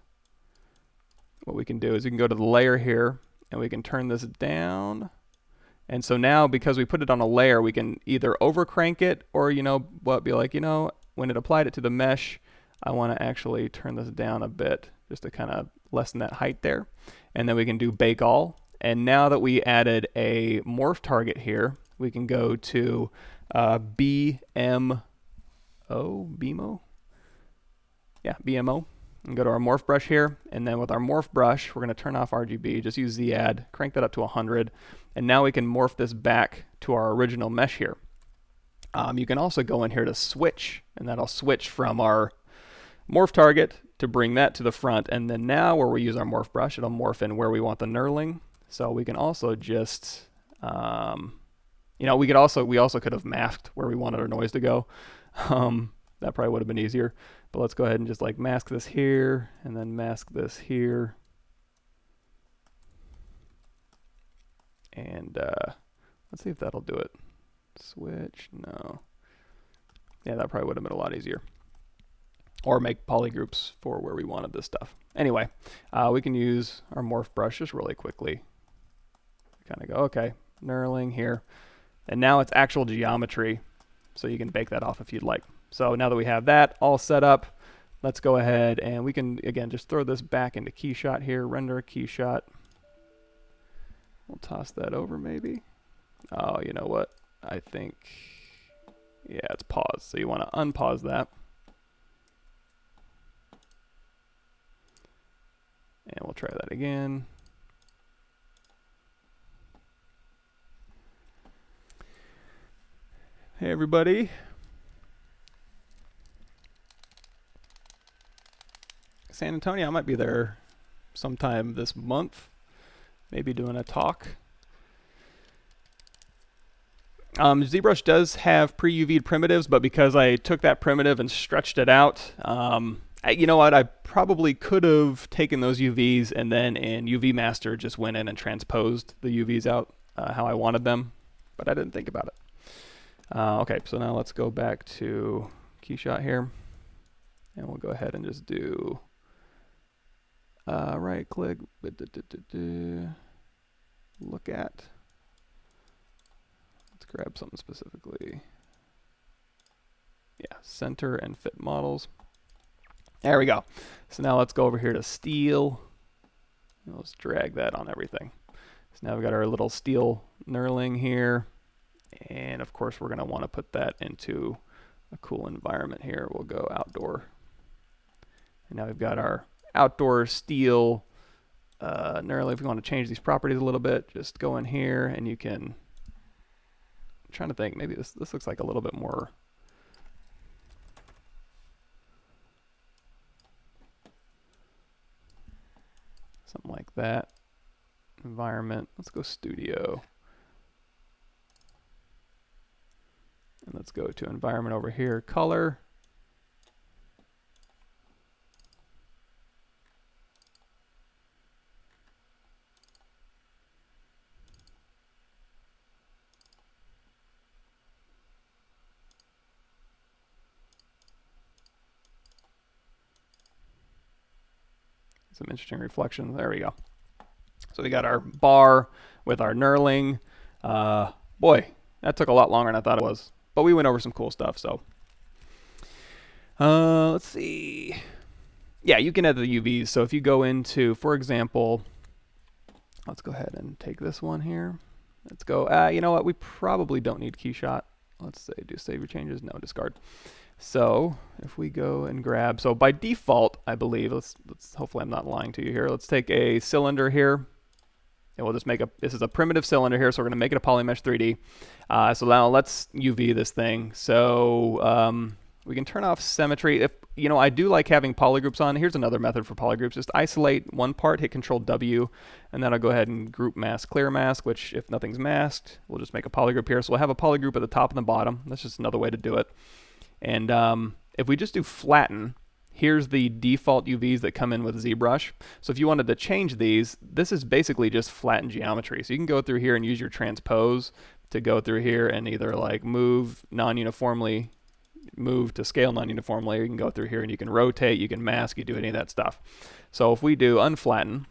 what we can do is we can go to the layer here, and we can turn this down. And so now, because we put it on a layer, we can either overcrank it, or, you know, be like, you know, when it applied it to the mesh, I want to actually turn this down a bit just to kind of lessen that height there. And then we can do bake all. And now that we added a morph target here, we can go to BMO. Yeah, BMO, and go to our morph brush here, and then with our morph brush, we're going to turn off RGB, just use Z-add, crank that up to 100, and now we can morph this back to our original mesh here. You can also go in here to switch, and that'll switch from our morph target to bring that to the front, and then now where we use our morph brush, it'll morph in where we want the knurling. So we can also just, you know, we also could have masked where we wanted our noise to go. That probably would have been easier. But let's go ahead and just like mask this here and then mask this here. And let's see if that'll do it. Switch, no. Yeah, that probably would have been a lot easier. Or make polygroups for where we wanted this stuff. Anyway, we can use our morph brush just really quickly. Kind of go, okay, knurling here. And now it's actual geometry, so you can bake that off if you'd like. So now that we have that all set up, let's go ahead and we can, again, just throw this back into Keyshot here, render a Keyshot. We'll toss that over maybe. Oh, you know what? I think, yeah, it's paused. So you want to unpause that. And we'll try that again. Hey, everybody. San Antonio, I might be there sometime this month. Maybe doing a talk. ZBrush does have pre-UV'd primitives, but because I took that primitive and stretched it out, you know what, I probably could have taken those UVs and then in UV Master just went in and transposed the UVs out how I wanted them, but I didn't think about it. Okay, so now let's go back to Keyshot here, and we'll go ahead and just do right click, look at, let's grab something specifically. Yeah, center and fit models. There we go. So now let's go over here to steel. Let's drag that on everything. So now we've got our little steel knurling here. And of course, we're going to want to put that into a cool environment here. We'll go outdoor. And now we've got our outdoor steel knurling. If we want to change these properties a little bit, just go in here and you can, I'm trying to think, maybe this looks like a little bit more. Something like that. Environment. Let's go studio. And let's go to environment over here. Color. Some interesting reflections. There we go. So we got our bar with our knurling. Boy, that took a lot longer than I thought it was. But we went over some cool stuff, so. Let's see. Yeah, you can add the UVs. So if you go into, for example, let's go ahead and take this one here. Let's go, you know what? We probably don't need Keyshot. Let's say do save your changes. No, discard. So if we go and grab, so by default, I believe, let's hopefully I'm not lying to you here. Let's take a cylinder here. And we'll just make this is a primitive cylinder here, so we're going to make it a polymesh 3D. So now let's UV this thing. So we can turn off symmetry. If you know, I do like having polygroups on. Here's another method for polygroups. Just isolate one part, hit Control W, and then I'll go ahead and group mask, clear mask, which if nothing's masked, we'll just make a polygroup here. So we'll have a polygroup at the top and the bottom. That's just another way to do it. And if we just do flatten, here's the default UVs that come in with ZBrush. So if you wanted to change these, this is basically just flatten geometry. So you can go through here and use your transpose to go through here and either like move non-uniformly, move to scale non-uniformly. You can go through here and you can rotate, you can mask, you do any of that stuff. So if we do unflatten,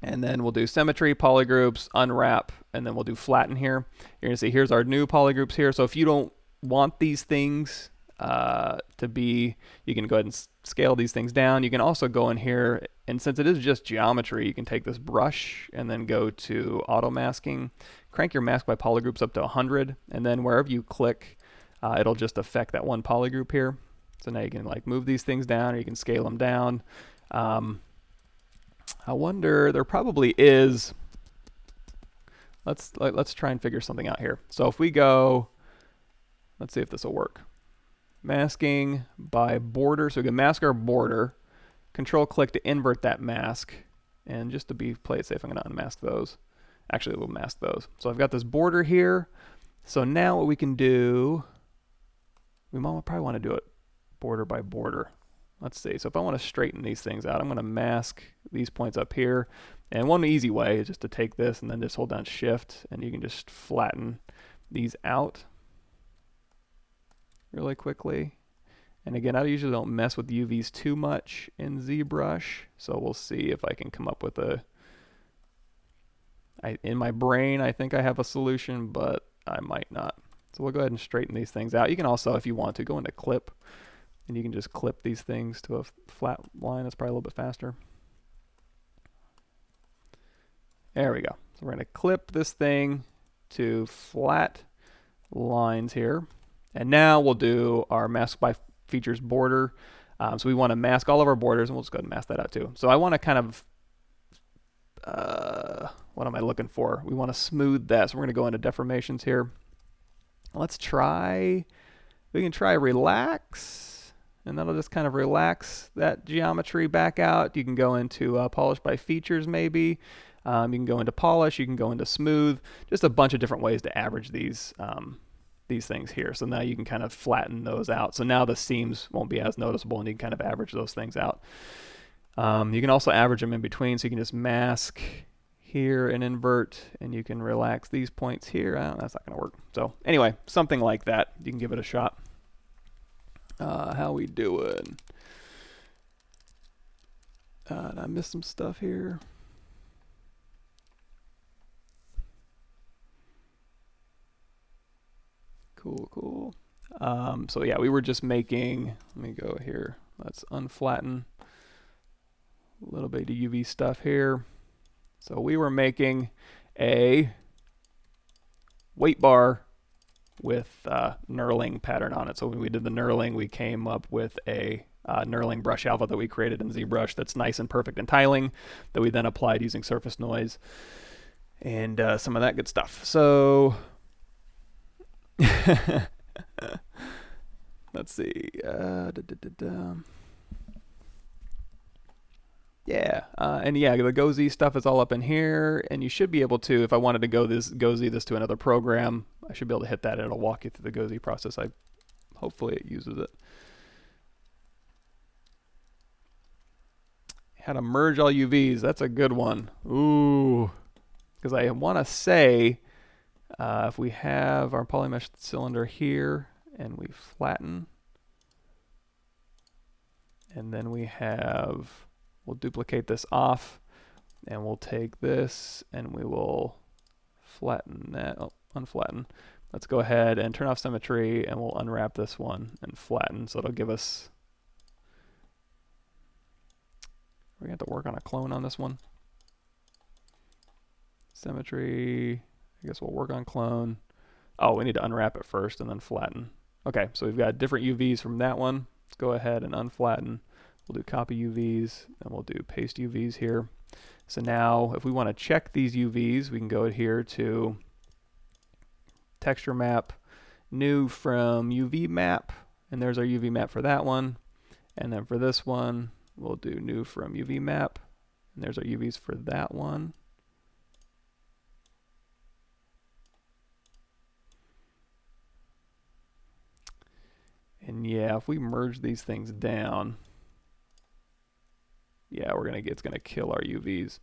and then we'll do symmetry, polygroups, unwrap, and then we'll do flatten here. You're gonna see here's our new polygroups here. So if you don't want these things to be, you can go ahead and scale these things down. You can also go in here, and since it is just geometry, you can take this brush and then go to auto masking, crank your mask by polygroups up to 100, and then wherever you click, it'll just affect that one polygroup here. So now you can like move these things down, or you can scale them down. I wonder, there probably is, let's try and figure something out here. So if we go, let's see if this will work. Masking by border. So we can mask our border. Control click to invert that mask. And just to play it safe, I'm going to unmask those. Actually, we'll mask those. So I've got this border here. So now what we can do, we probably want to do it border by border. Let's see. So if I want to straighten these things out, I'm going to mask these points up here. And one easy way is just to take this and then just hold down Shift, and you can just flatten these out really quickly. And again, I usually don't mess with UVs too much in ZBrush, so we'll see if I can come up with in my brain, I think I have a solution, but I might not. So we'll go ahead and straighten these things out. You can also, if you want to, go into Clip, and you can just clip these things to a flat line. That's probably a little bit faster. There we go. So we're going to clip this thing to flat lines here. And now we'll do our mask by features border. So we want to mask all of our borders, and we'll just go ahead and mask that out too. So I want to kind of, what am I looking for? We want to smooth that. So we're going to go into deformations here. Let's try, we can try relax, and that'll just kind of relax that geometry back out. You can go into polish by features maybe. You can go into polish, you can go into smooth, just a bunch of different ways to average these things here. So now you can kind of flatten those out. So now the seams won't be as noticeable, and you can kind of average those things out. You can also average them in between, so you can just mask here and invert, and you can relax these points here. That's not going to work. So anyway, something like that. You can give it a shot. How we doing? Did I miss some stuff here? Cool. So yeah, we were just making, let me go here. Let's unflatten a little bit of UV stuff here. So we were making a weight bar with knurling pattern on it. So when we did the knurling, we came up with a knurling brush alpha that we created in ZBrush that's nice and perfect in tiling, that we then applied using surface noise and some of that good stuff. So let's see. Yeah, and yeah, the GoZ stuff is all up in here, and you should be able to, if I wanted to GoZ this to another program, I should be able to hit that, and it'll walk you through the GoZ process. Hopefully it uses it. How to merge all UVs, that's a good one. Ooh, because I want to say, if we have our polymesh cylinder here, and we flatten, and then we'll duplicate this off, and we'll take this and we will flatten that. Oh, unflatten. Let's go ahead and turn off symmetry, and we'll unwrap this one and flatten. So it'll give us, we're going to have to work on a clone on this one. Symmetry, I guess we'll work on clone. Oh, we need to unwrap it first and then flatten. Okay, so we've got different UVs from that one. Let's go ahead and unflatten. We'll do copy UVs, and we'll do paste UVs here. So now if we want to check these UVs, we can go here to texture map, new from UV map, and there's our UV map for that one. And then for this one, we'll do new from UV map, and there's our UVs for that one. And yeah, if we merge these things down, yeah, it's gonna kill our UVs.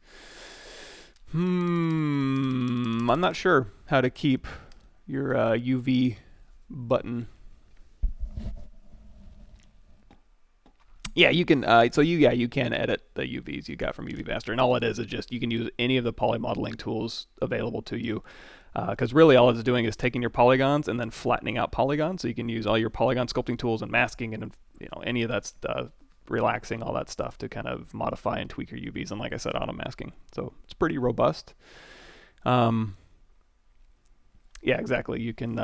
I'm not sure how to keep your UV button. Yeah, you can. You can edit the UVs you got from UV Master, and all it is just you can use any of the poly modeling tools available to you. Because really all it's doing is taking your polygons and then flattening out polygons, so you can use all your polygon sculpting tools and masking and any of that stuff. Relaxing, all that stuff to kind of modify and tweak your UVs, and like I said, auto masking. So it's pretty robust. Yeah, exactly. You can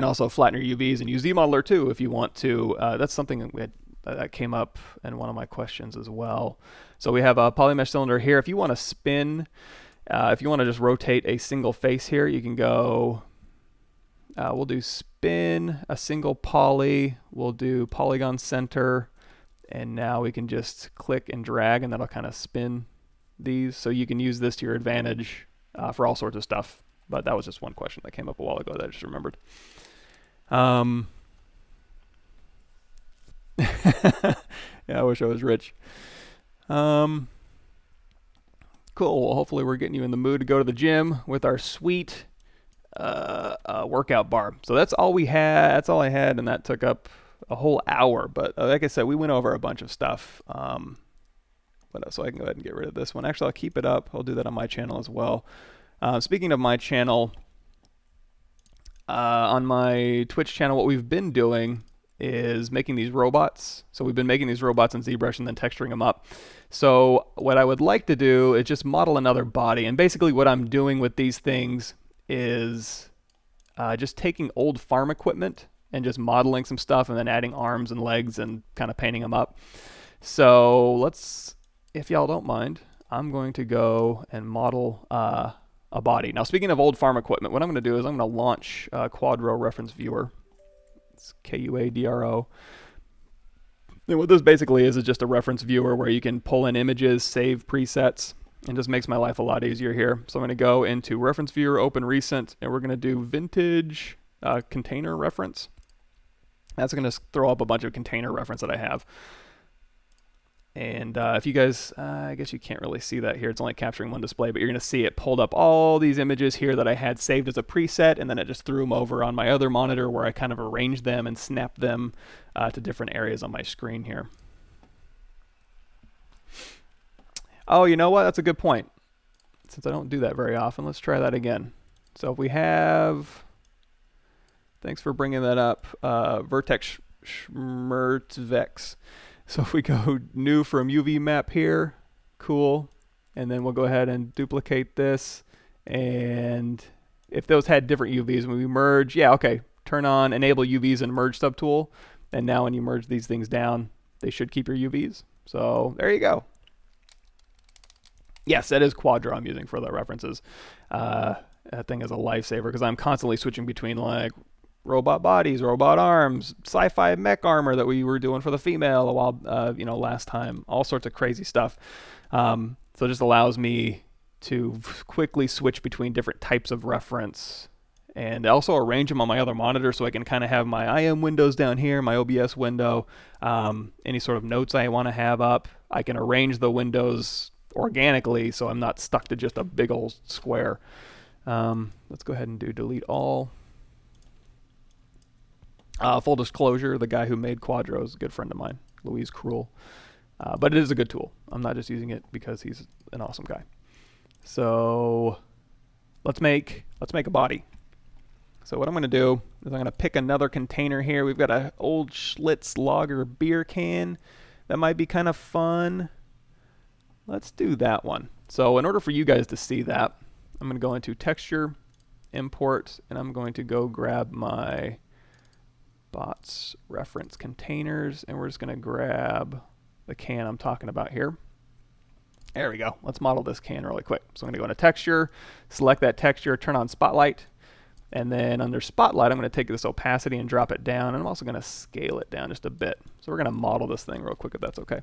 also flatten your UVs and use ZModeler too if you want to. That's something that came up in one of my questions as well. So we have a polymesh cylinder here. If you want to spin, if you want to just rotate a single face here, you can go. We'll do spin a single poly. We'll do polygon center, And now we can just click and drag, and that'll kind of spin these. So you can use this to your advantage for all sorts of stuff. But that was just one question that came up a while ago that I just remembered. Yeah, I wish I was rich. Cool. Well, hopefully we're getting you in the mood to go to the gym with our sweet workout bar. So that's all we had. That's all I had, and that took up a whole hour. But like I said, we went over a bunch of stuff. What else? So I can go ahead and get rid of this one. Actually, I'll keep it up. I'll do that on my channel as well. Speaking of my channel, on my Twitch channel, what we've been doing is making these robots. So we've been making these robots in ZBrush and then texturing them up. So what I would like to do is just model another body. And basically what I'm doing with these things is just taking old farm equipment and just modeling some stuff and then adding arms and legs and kind of painting them up. So let's, if y'all don't mind, I'm going to go and model a body. Now speaking of old farm equipment, what I'm going to do is I'm going to launch Quadro Reference Viewer. It's Quadro. And what this basically is just a reference viewer where you can pull in images, save presets, and just makes my life a lot easier here. So I'm going to go into Reference Viewer, Open Recent, and we're going to do Vintage Container Reference. That's going to throw up a bunch of container reference that I have. And if you guys, I guess you can't really see that here. It's only capturing one display, but you're going to see it pulled up all these images here that I had saved as a preset, and then it just threw them over on my other monitor where I kind of arranged them and snapped them to different areas on my screen here. Oh, you know what? That's a good point. Since I don't do that very often, let's try that again. So if we have, thanks for bringing that up, Vertex Schmertzvex. So if we go new from UV map here, cool. And then we'll go ahead and duplicate this. And if those had different UVs, when we merge, yeah, okay, turn on enable UVs and merge subtool. And now when you merge these things down, they should keep your UVs. So there you go. Yes, that is Quadro I'm using for the references. That thing is a lifesaver because I'm constantly switching between like robot bodies, robot arms, sci-fi mech armor that we were doing for the female a while, last time. All sorts of crazy stuff. So it just allows me to quickly switch between different types of reference and also arrange them on my other monitor so I can kind of have my IM windows down here, my OBS window, any sort of notes I want to have up. I can arrange the windows organically so I'm not stuck to just a big old square. Let's go ahead and do delete all. Full disclosure, the guy who made Quadro is a good friend of mine, Louise Cruel. But it is a good tool. I'm not just using it because he's an awesome guy. So let's make a body. So what I'm going to do is I'm going to pick another container here. We've got an old Schlitz Lager beer can. That might be kind of fun. Let's do that one. So in order for you guys to see that, I'm going to go into Texture, Import, and I'm going to go grab my bots reference containers, and we're just going to grab the can I'm talking about here. There we go. Let's model this can really quick. So I'm going to go into Texture, select that texture, turn on Spotlight, and then under Spotlight I'm going to take this opacity and drop it down, and I'm also going to scale it down just a bit. So we're going to model this thing real quick if that's okay.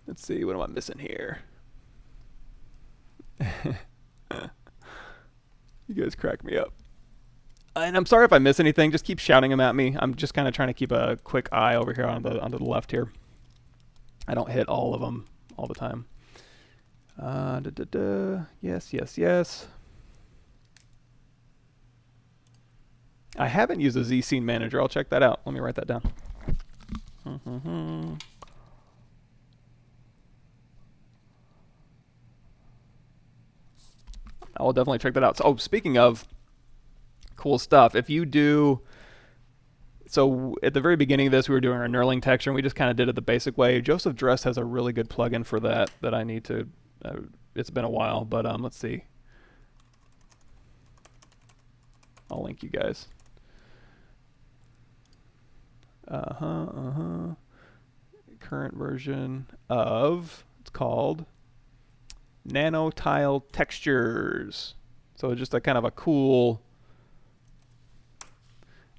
Let's see, what am I missing here? You guys crack me up. And I'm sorry if I miss anything. Just keep shouting them at me. I'm just kind of trying to keep a quick eye over here on the left here. I don't hit all of them all the time. Yes, yes, yes. I haven't used a Z Scene Manager. I'll check that out. Let me write that down. I will definitely check that out. So, speaking of cool stuff, if you do, so at the very beginning of this, we were doing our knurling texture, and we just kind of did it the basic way. Joseph Dress has a really good plugin for that I need to, it's been a while, but let's see. I'll link you guys. Current version of, it's called Nano Tile Textures. So just a kind of a cool,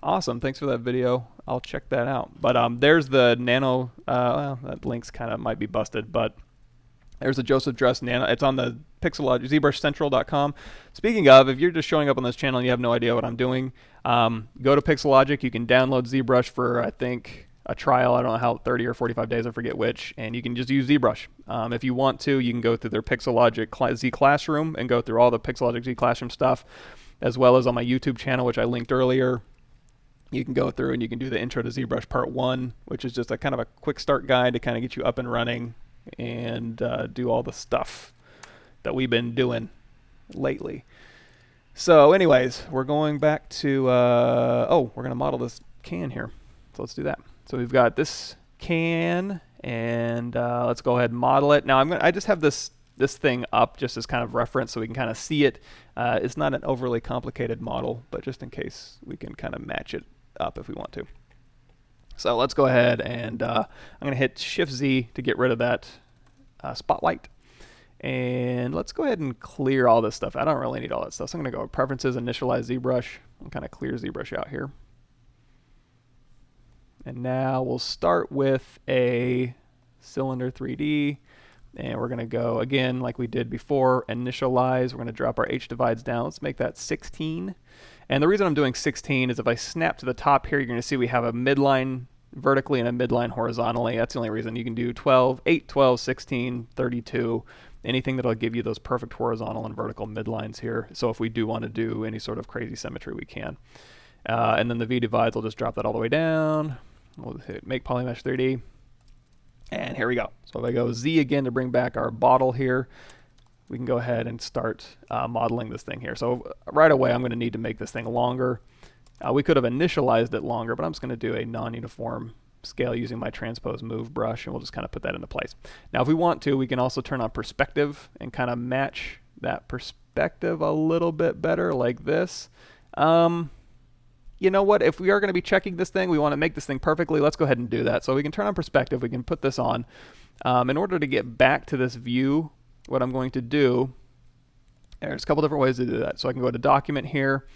Awesome. Thanks for that video. I'll check that out. But there's the Nano. Well, that link's kind of might be busted, but there's a Joseph Dress Nano. It's on the Pixelogic ZBrushCentral.com. Speaking of, if you're just showing up on this channel and you have no idea what I'm doing, go to Pixelogic. You can download ZBrush for, I think, a trial. I don't know how, 30 or 45 days, I forget which, and you can just use ZBrush. If you want to, you can go through their Pixelogic Z Classroom and go through all the Pixelogic Z Classroom stuff, as well as on my YouTube channel, which I linked earlier. You can go through and you can do the Intro to ZBrush Part 1, which is just a kind of a quick start guide to kind of get you up and running and do all the stuff that we've been doing lately. So anyways, we're going back to, we're going to model this can here. So let's do that. So we've got this can, and let's go ahead and model it. Now I just have this thing up just as kind of reference so we can kind of see it. It's not an overly complicated model, but just in case we can kind of match it up if we want to. So let's go ahead and I'm going to hit Shift Z to get rid of that spotlight. And let's go ahead and clear all this stuff. I don't really need all that stuff. So I'm going to go Preferences, Initialize ZBrush, and kind of clear ZBrush out here. And now we'll start with a cylinder 3D. And we're going to go, again, like we did before, Initialize. We're going to drop our H divides down. Let's make that 16. And the reason I'm doing 16 is if I snap to the top here, you're going to see we have a midline vertically and a midline horizontally. That's the only reason. You can do 12, 8, 12, 16, 32, anything that'll give you those perfect horizontal and vertical midlines here. So if we do want to do any sort of crazy symmetry, we can. And then the V divides, I'll just drop that all the way down. We'll hit Make Polymesh 3D. And here we go. So if I go Z again to bring back our bottle here, we can go ahead and start modeling this thing here. So right away, I'm going to need to make this thing longer. We could have initialized it longer, but I'm just going to do a non-uniform scale using my transpose move brush, and we'll just kind of put that into place. Now, if we want to, we can also turn on perspective and kind of match that perspective a little bit better like this. You know what? If we are going to be checking this thing, we want to make this thing perfectly, let's go ahead and do that. So we can turn on perspective. We can put this on. In order to get back to this view, what I'm going to do, there's a couple different ways to do that. So I can go to Document here,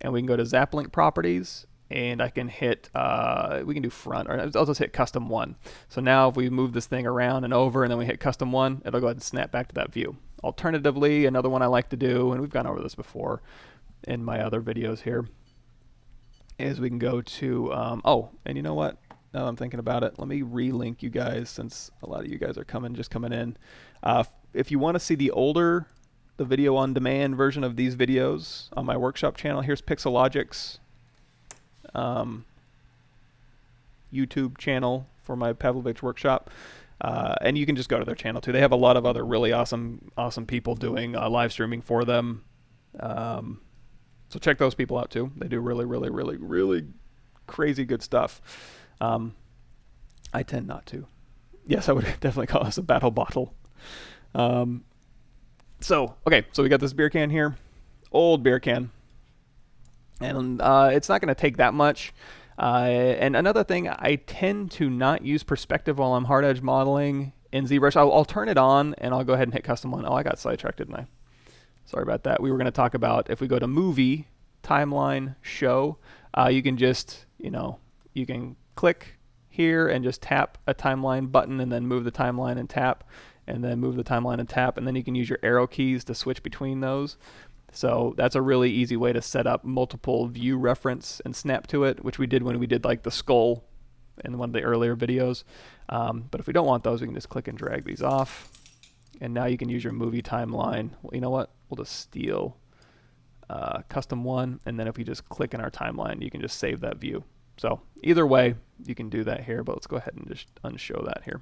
and we can go to ZAppLink Properties, and I can hit, we can do Front, or I'll just hit Custom 1. So now if we move this thing around and over, and then we hit Custom 1, it'll go ahead and snap back to that view. Alternatively, another one I like to do, and we've gone over this before in my other videos here, is we can go to, and you know what? Now I'm thinking about it, let me relink you guys since a lot of you guys are just coming in. If you want to see the video on demand version of these videos on my workshop channel, here's Pixelogic's YouTube channel for my Pavlovich workshop. And you can just go to their channel too. They have a lot of other really awesome people doing live streaming for them. So check those people out too. They do really crazy good stuff. I tend not to. Yes, I would definitely call this a battle bottle. So we got this beer can here, old beer can, and it's not going to take that much. And another thing, I tend to not use perspective while I'm hard edge modeling in ZBrush. I'll turn it on and I'll go ahead and hit Custom 1. Oh, I got sidetracked, didn't I? Sorry about that. We were going to talk about if we go to Movie, Timeline, Show, you can just, you can click here and just tap a timeline button and then move the timeline and tap, and then move the timeline and tap, and then you can use your arrow keys to switch between those. So that's a really easy way to set up multiple view reference and snap to it, which we did when we did like the skull in one of the earlier videos. But if we don't want those, we can just click and drag these off. And now you can use your movie timeline. Well, you know what? We'll just steal Custom 1, and then if we just click in our timeline, you can just save that view. So either way, you can do that here, but let's go ahead and just unshow that here.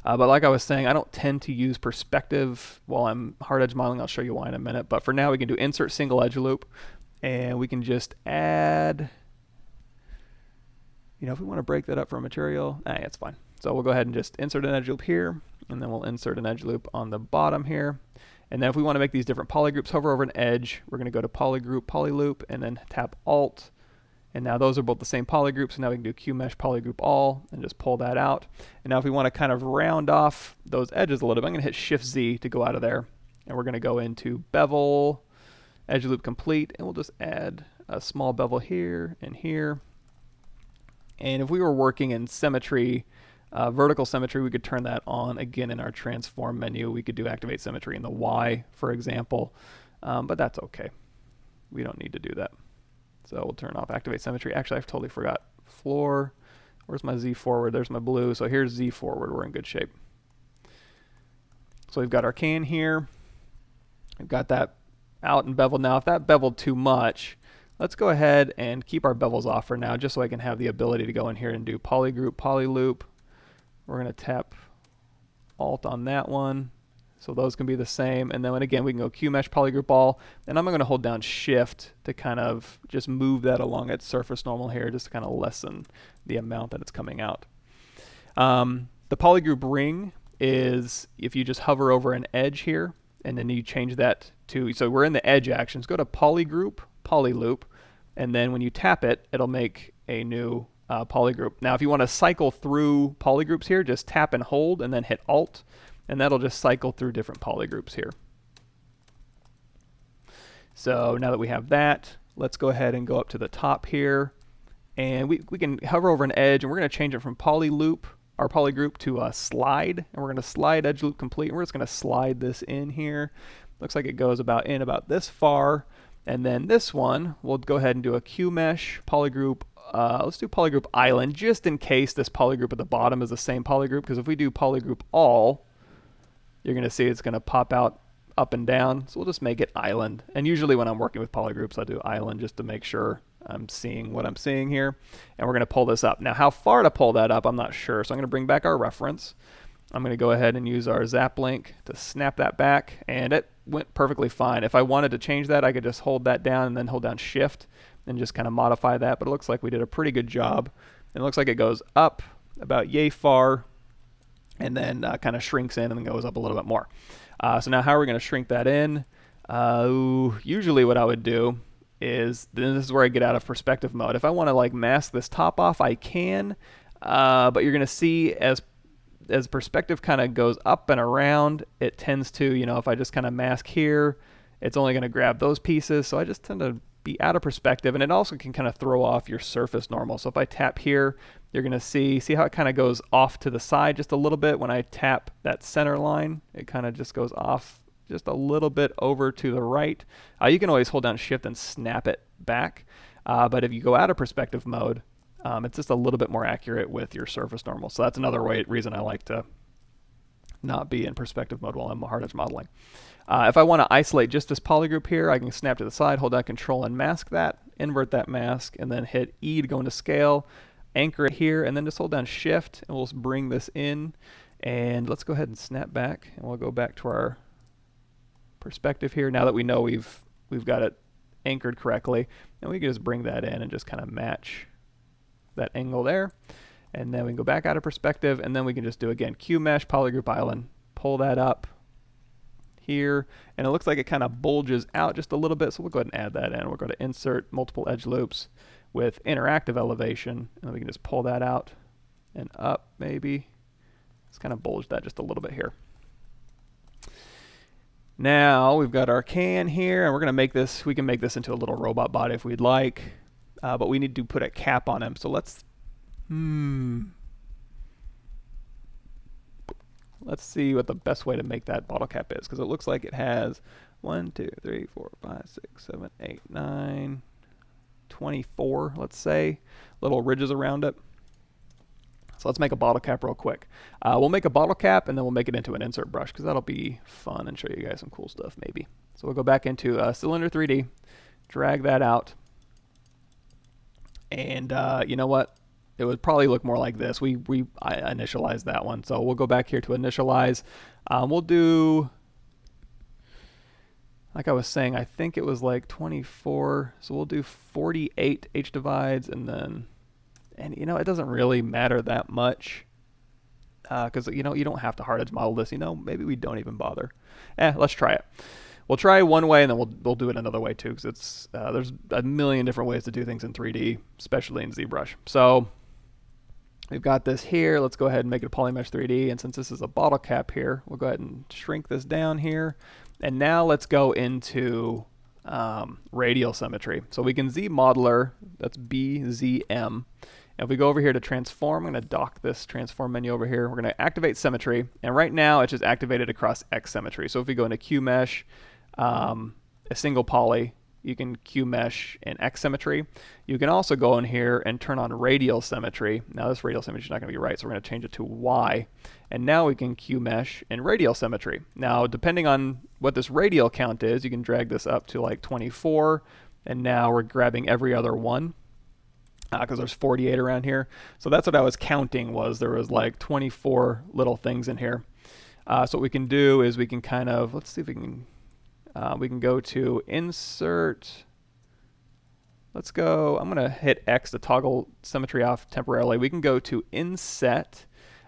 But like I was saying, I don't tend to use perspective while I'm hard edge modeling. I'll show you why in a minute. But for now, we can do Insert Single Edge Loop, and we can just add, if we want to break that up for a material, it's fine. So we'll go ahead and just insert an edge loop here, and then we'll insert an edge loop on the bottom here. And then if we want to make these different polygroups, hover over an edge, we're going to go to Polygroup, Polyloop, and then tap Alt. And now those are both the same polygroups. So now we can do QMesh Polygroup All and just pull that out. And now if we want to kind of round off those edges a little bit, I'm going to hit Shift Z to go out of there. And we're going to go into Bevel, Edge Loop Complete, and we'll just add a small bevel here and here. And if we were working in symmetry, vertical symmetry, we could turn that on again in our transform menu. We could do activate symmetry in the Y, for example, but that's okay. We don't need to do that. So we'll turn off activate symmetry. Actually, I've totally forgot floor. Where's my Z forward? There's my blue. So here's Z forward. We're in good shape. So we've got our can here. We've got that out and beveled. Now, if that beveled too much, let's go ahead and keep our bevels off for now, just so I can have the ability to go in here and do polygroup, polyloop. We're going to tap Alt on that one, so those can be the same. And then again, we can go QMesh, polygroup all, and I'm going to hold down Shift to kind of just move that along its surface normal here, just to kind of lessen the amount that it's coming out. The polygroup ring is if you just hover over an edge here, and then you change that to, so we're in the edge actions, go to polygroup, polyloop, and then when you tap it, it'll make a new polygroup. Now, if you want to cycle through polygroups here, just tap and hold and then hit Alt, and that'll just cycle through different polygroups here. So now that we have that, let's go ahead and go up to the top here, and we can hover over an edge, and we're going to change it from polyloop, our polygroup, to a slide, and we're going to slide edge loop complete, and we're just going to slide this in here. Looks like it goes about this far, and then this one, we'll go ahead and do a QMesh polygroup. Let's do polygroup island, just in case this polygroup at the bottom is the same polygroup, because if we do polygroup all, you're going to see it's going to pop out up and down, so we'll just make it island. And usually when I'm working with polygroups, I do island just to make sure I'm seeing what I'm seeing here. And we're going to pull this up. Now, how far to pull that up, I'm not sure, so I'm going to bring back our reference. I'm going to go ahead and use our ZAppLink to snap that back, and it went perfectly fine. If I wanted to change that, I could just hold that down and then hold down Shift and just kind of modify that, but it looks like we did a pretty good job. And it looks like it goes up about yay far, and then kind of shrinks in and then goes up a little bit more. So now how are we going to shrink that in? Usually what I would do is, then this is where I get out of perspective mode. If I want to like mask this top off, I can, but you're going to see as perspective kind of goes up and around, it tends to, you know, if I just kind of mask here, it's only going to grab those pieces. So I just tend to be out of perspective, and it also can kind of throw off your surface normal. So if I tap here, you're going to see how it kind of goes off to the side just a little bit. When I tap that center line, it kind of just goes off just a little bit over to the right. You can always hold down Shift and snap it back, but if you go out of perspective mode, it's just a little bit more accurate with your surface normal. So that's another reason I like to not be in perspective mode while I'm hard edge modeling. If I want to isolate just this polygroup here, I can snap to the side, hold down Control and mask that, invert that mask, and then hit E to go into scale, anchor it here, and then just hold down Shift, and we'll just bring this in. And let's go ahead and snap back, and we'll go back to our perspective here. Now that we know we've got it anchored correctly, and we can just bring that in and just kind of match that angle there. And then we can go back out of perspective, and then we can just do again QMesh, polygroup island, pull that up here, and it looks like it kind of bulges out just a little bit, so we'll go ahead and add that in. We'll go to Insert, Multiple Edge Loops with Interactive Elevation, and then we can just pull that out and up maybe. Let's kind of bulge that just a little bit here. Now we've got our can here, and we're going to make this, we can make this into a little robot body if we'd like, but we need to put a cap on him. So let's see what the best way to make that bottle cap is, because it looks like it has 1, 2, 3, 4, 5, 6, 7, 8, 9, 24, let's say, little ridges around it. So let's make a bottle cap real quick. We'll make a bottle cap, and then we'll make it into an insert brush, because that'll be fun and show you guys some cool stuff maybe. So we'll go back into Cylinder 3D, drag that out, and you know what? It would probably look more like this. I initialized that one, so we'll go back here to initialize. We'll do, like I was saying, I think it was like 24, so we'll do 48 H divides, and you know, it doesn't really matter that much, because you know, you don't have to hard edge model this. You know, maybe we don't even bother. Let's try it. We'll try one way, and then we'll do it another way too, because it's there's a million different ways to do things in 3D, especially in ZBrush. So we've got this here. Let's go ahead and make it a polymesh 3D, and since this is a bottle cap here, we'll go ahead and shrink this down here. And now let's go into radial symmetry. So we can ZModeler, that's BZM. And if we go over here to transform, I'm going to dock this transform menu over here. We're going to activate symmetry. And right now it's just activated across X symmetry. So if we go into QMesh, a single poly, you can QMesh in X symmetry. You can also go in here and turn on radial symmetry. Now this radial symmetry is not going to be right, so we're going to change it to Y. And now we can QMesh in radial symmetry. Now depending on what this radial count is, you can drag this up to like 24. And now we're grabbing every other one, because there's 48 around here. So that's what I was counting, was there was like 24 little things in here. So what we can do is we can kind of, let's see if we can go to insert. Let's go, I'm gonna hit X to toggle symmetry off temporarily. We can go to inset.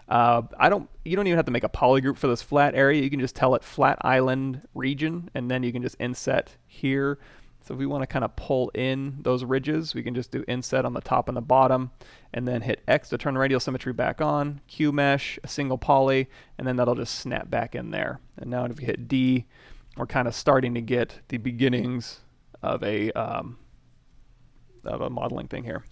You don't even have to make a polygroup for this flat area. You can just tell it flat island region, and then you can just inset here. So if we want to kind of pull in those ridges, we can just do inset on the top and the bottom, and then hit X to turn radial symmetry back on, QMesh, a single poly, and then that'll just snap back in there. And now if we hit D, we're kind of starting to get the beginnings of a modeling thing here.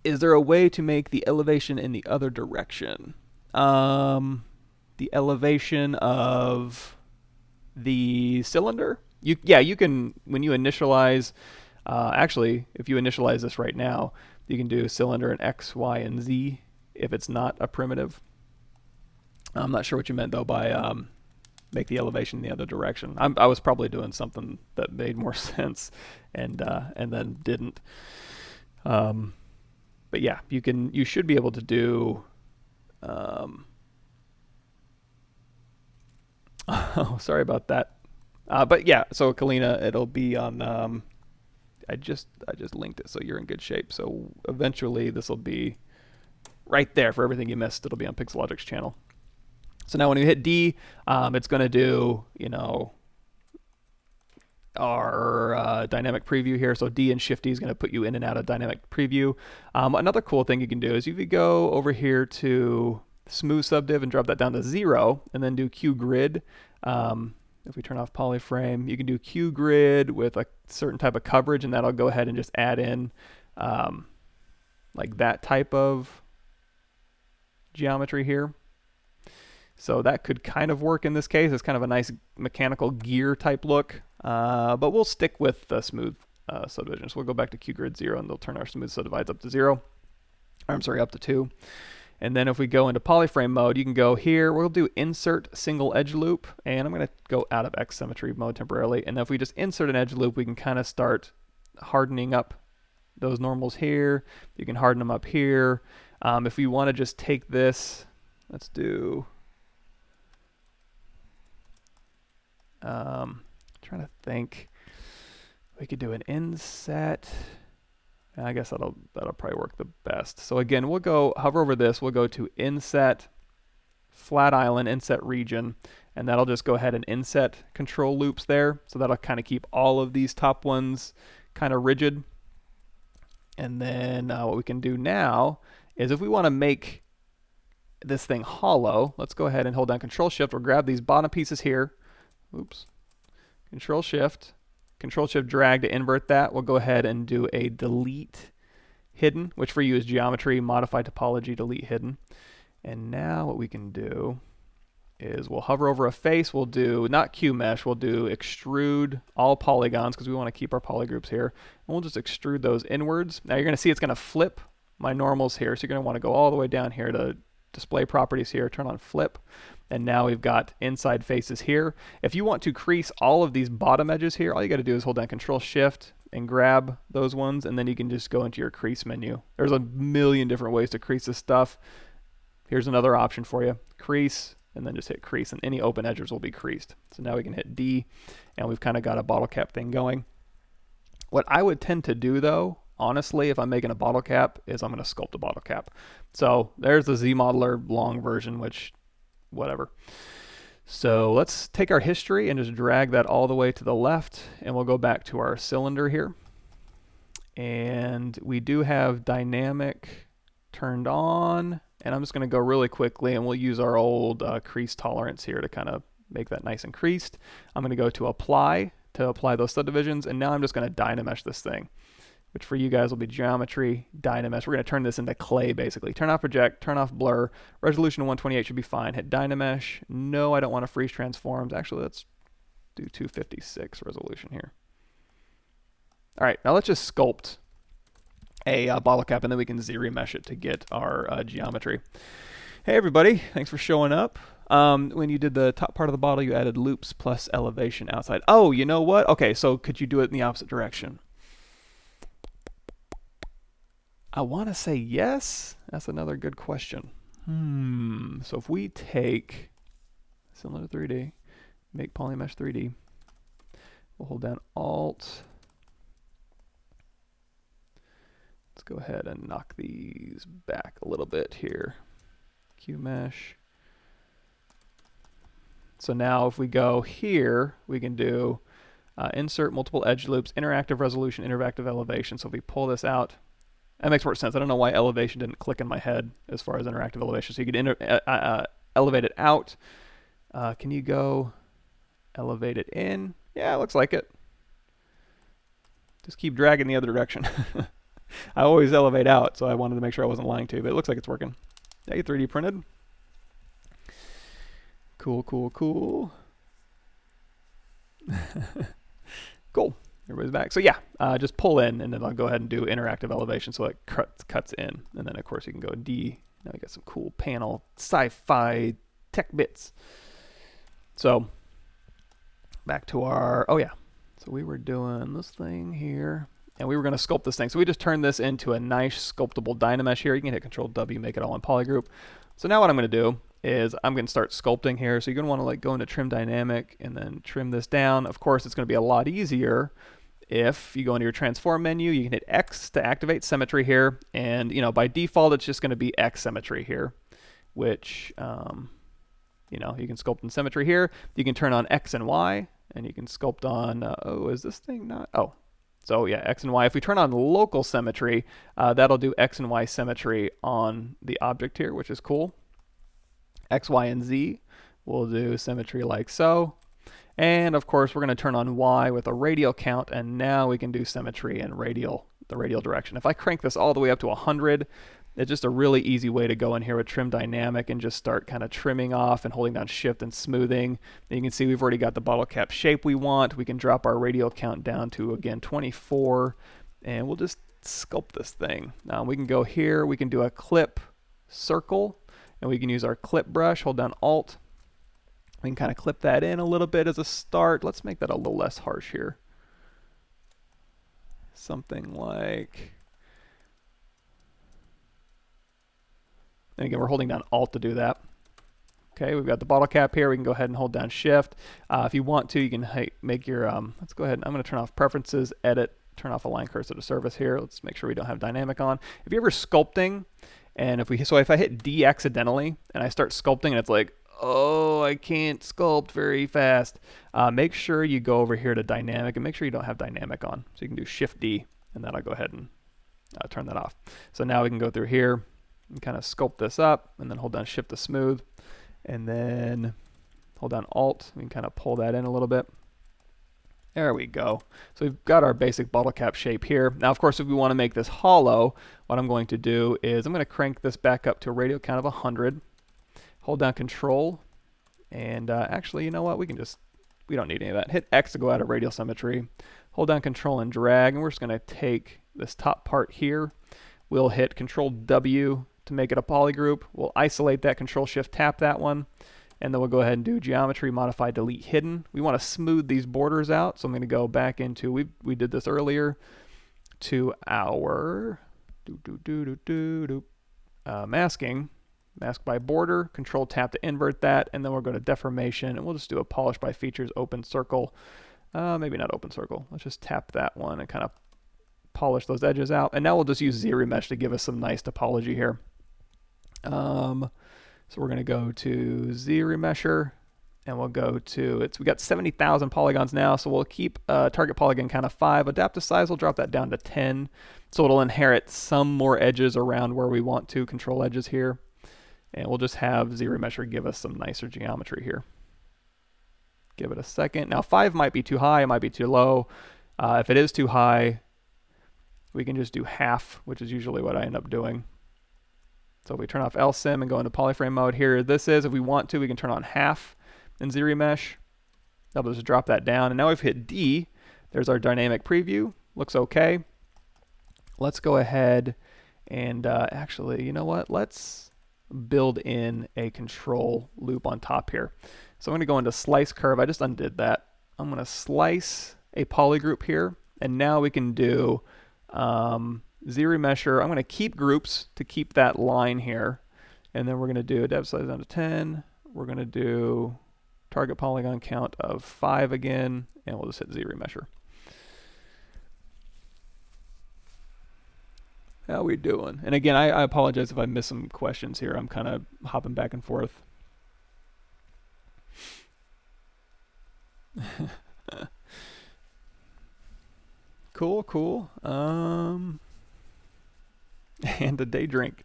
Is there a way to make the elevation in the other direction? The elevation of the cylinder? Yeah, you can, when you initialize, actually, if you initialize this right now, you can do cylinder in X, Y, and Z if it's not a primitive. I'm not sure what you meant though by make the elevation in the other direction. I was probably doing something that made more sense and then didn't. But yeah, you should be able to do. Oh, sorry about that. But yeah, so Kalina, it'll be on. I just linked it, so you're in good shape. So eventually, this will be right there for everything you missed. It'll be on Pixelogic's channel. So now when you hit D, it's going to do, our dynamic preview here. So D and Shift D is going to put you in and out of dynamic preview. Another cool thing you can do is if you go over here to smooth subdiv and drop that down to 0, and then do Q grid. If we turn off polyframe, you can do Q grid with a certain type of coverage, and that'll go ahead and just add in like that type of geometry here. So that could kind of work in this case. It's kind of a nice mechanical gear type look, but we'll stick with the smooth subdivisions. We'll go back to QGrid 0, and they'll turn our smooth subdivides up to 0. I'm sorry, up to 2. And then if we go into polyframe mode, you can go here. We'll do insert single edge loop, and I'm going to go out of X symmetry mode temporarily. And if we just insert an edge loop, we can kind of start hardening up those normals here. You can harden them up here. If we want to just take this, let's do. Trying to think, we could do an inset. I guess that'll probably work the best. So again, we'll go hover over this. We'll go to inset, flat island, inset region, and that'll just go ahead and inset control loops there. So that'll kind of keep all of these top ones kind of rigid. And then what we can do now is if we want to make this thing hollow, let's go ahead and hold down Control Shift. We'll grab these bottom pieces here. Oops. Control Shift drag to invert that. We'll go ahead and do a delete hidden, which for you is geometry, modify topology, delete hidden. And now what we can do is we'll hover over a face. We'll do not QMesh, we'll do extrude all polygons because we want to keep our polygroups here. And we'll just extrude those inwards. Now you're going to see it's going to flip my normals here. So you're going to want to go all the way down here to display properties here, turn on flip. And now we've got inside faces here. If you want to crease all of these bottom edges here, all you got to do is hold down Control Shift and grab those ones, and then you can just go into your crease menu. There's a million different ways to crease this stuff. Here's another option for you. Crease, and then just hit crease, and any open edges will be creased. So now we can hit D, and we've kind of got a bottle cap thing going. What I would tend to do though, honestly, if I'm making a bottle cap, is I'm going to sculpt a bottle cap. So there's the ZModeler long version, which whatever. So let's take our history and just drag that all the way to the left, and we'll go back to our cylinder here. And we do have dynamic turned on, and I'm just going to go really quickly, and we'll use our old crease tolerance here to kind of make that nice and creased. I'm going to go to apply those subdivisions, and now I'm just going to DynaMesh this thing, which for you guys will be geometry, DynaMesh. We're going to turn this into clay, basically. Turn off project, turn off blur. Resolution of 128 should be fine. Hit DynaMesh. No, I don't want to freeze transforms. Actually, let's do 256 resolution here. All right, now let's just sculpt a bottle cap, and then we can ZRemesh it to get our geometry. Hey, everybody. Thanks for showing up. When you did the top part of the bottle, you added loops plus elevation outside. Oh, you know what? Okay, so could you do it in the opposite direction? I want to say yes. That's another good question. So if we take similar to 3D, make polymesh 3D, we'll hold down Alt. Let's go ahead and knock these back a little bit here. QMesh. So now if we go here, we can do insert multiple edge loops, interactive resolution, interactive elevation. So if we pull this out, that makes more sense. I don't know why elevation didn't click in my head as far as interactive elevation. So you could elevate it out. Can you go elevate it in? Yeah, it looks like it. Just keep dragging the other direction. I always elevate out, so I wanted to make sure I wasn't lying to you, but it looks like it's working. Yeah, you 3D printed. Cool, cool, cool. Cool. Everybody's back. So yeah, just pull in, and then I'll go ahead and do interactive elevation so it cuts in. And then, of course, you can go D. Now we got some cool panel sci-fi tech bits. So back to our, oh yeah. So we were doing this thing here, and we were going to sculpt this thing. So we just turned this into a nice sculptable DynaMesh here. You can hit Control W, make it all in polygroup. So now what I'm going to do is I'm going to start sculpting here. So you're going to want to like go into Trim Dynamic and then trim this down. Of course, it's going to be a lot easier if you go into your Transform menu. You can hit X to activate symmetry here, and you know, by default it's just going to be X symmetry here, which you know, you can sculpt in symmetry here. You can turn on X and Y, and you can sculpt on oh, is this thing not? Oh, so yeah, X and Y. If we turn on local symmetry, that'll do X and Y symmetry on the object here, which is cool. X, Y, and Z will do symmetry like so. And of course, we're going to turn on Y with a radial count, and now we can do symmetry in the radial direction. If I crank this all the way up to 100, it's just a really easy way to go in here with Trim Dynamic and just start kind of trimming off and holding down Shift and smoothing. And you can see we've already got the bottle cap shape we want. We can drop our radial count down to, again, 24, and we'll just sculpt this thing. Now we can go here, we can do a clip circle, and we can use our clip brush, hold down Alt. We can kind of clip that in a little bit as a start. Let's make that a little less harsh here. Something like, and again, we're holding down Alt to do that. Okay, we've got the bottle cap here. We can go ahead and hold down Shift. If you want to, you can make your, let's go ahead and I'm going to turn off Preferences, Edit, turn off Align Cursor to Surface here. Let's make sure we don't have Dynamic on. If you're ever sculpting, and if I hit D accidentally and I start sculpting and it's like, oh, I can't sculpt very fast, make sure you go over here to Dynamic and make sure you don't have Dynamic on. So you can do Shift D, and then I'll go ahead and turn that off. So now we can go through here and kind of sculpt this up, and then hold down Shift to smooth, and then hold down Alt. We can kind of pull that in a little bit. There we go. So we've got our basic bottle cap shape here. Now, of course, if we want to make this hollow, what I'm going to do is I'm going to crank this back up to a radial count of 100. Hold down Control, and actually, you know what? We don't need any of that. Hit X to go out of radial symmetry. Hold down Control and drag, and we're just going to take this top part here. We'll hit Control W to make it a polygroup. We'll isolate that, Control Shift tap that one. And then we'll go ahead and do Geometry, Modify, Delete, Hidden. We want to smooth these borders out, so I'm going to go back into, we did this earlier, to our masking. Mask by border, Control tap to invert that, and then we'll go to Deformation, and we'll just do a Polish by Features, Open Circle. Maybe not Open Circle. Let's just tap that one and kind of polish those edges out. And now we'll just use ZRemesh to give us some nice topology here. So we're going to go to ZRemesher, and we'll go to, we got 70,000 polygons now, so we'll keep target polygon count of 5. Adaptive size, we'll drop that down to 10. So it'll inherit some more edges around where we want to, control edges here. And we'll just have ZRemesher give us some nicer geometry here. Give it a second. Now 5 might be too high, it might be too low. If it is too high, we can just do half, which is usually what I end up doing. So if we turn off LSim and go into polyframe mode, here this is, if we want to, we can turn on half in ZRemesher. That'll just drop that down. And now we've hit D. There's our dynamic preview. Looks okay. Let's go ahead and actually, you know what? Let's build in a control loop on top here. So I'm going to go into slice curve. I just undid that. I'm going to slice a polygroup here. And now we can do ZRemesher. I'm going to keep groups to keep that line here. And then we're going to do a depth size down to 10. We're going to do target polygon count of 5 again. And we'll just hit ZRemesher. How we doing? And again, I apologize if I miss some questions here. I'm kind of hopping back and forth. Cool, cool. And a day drink.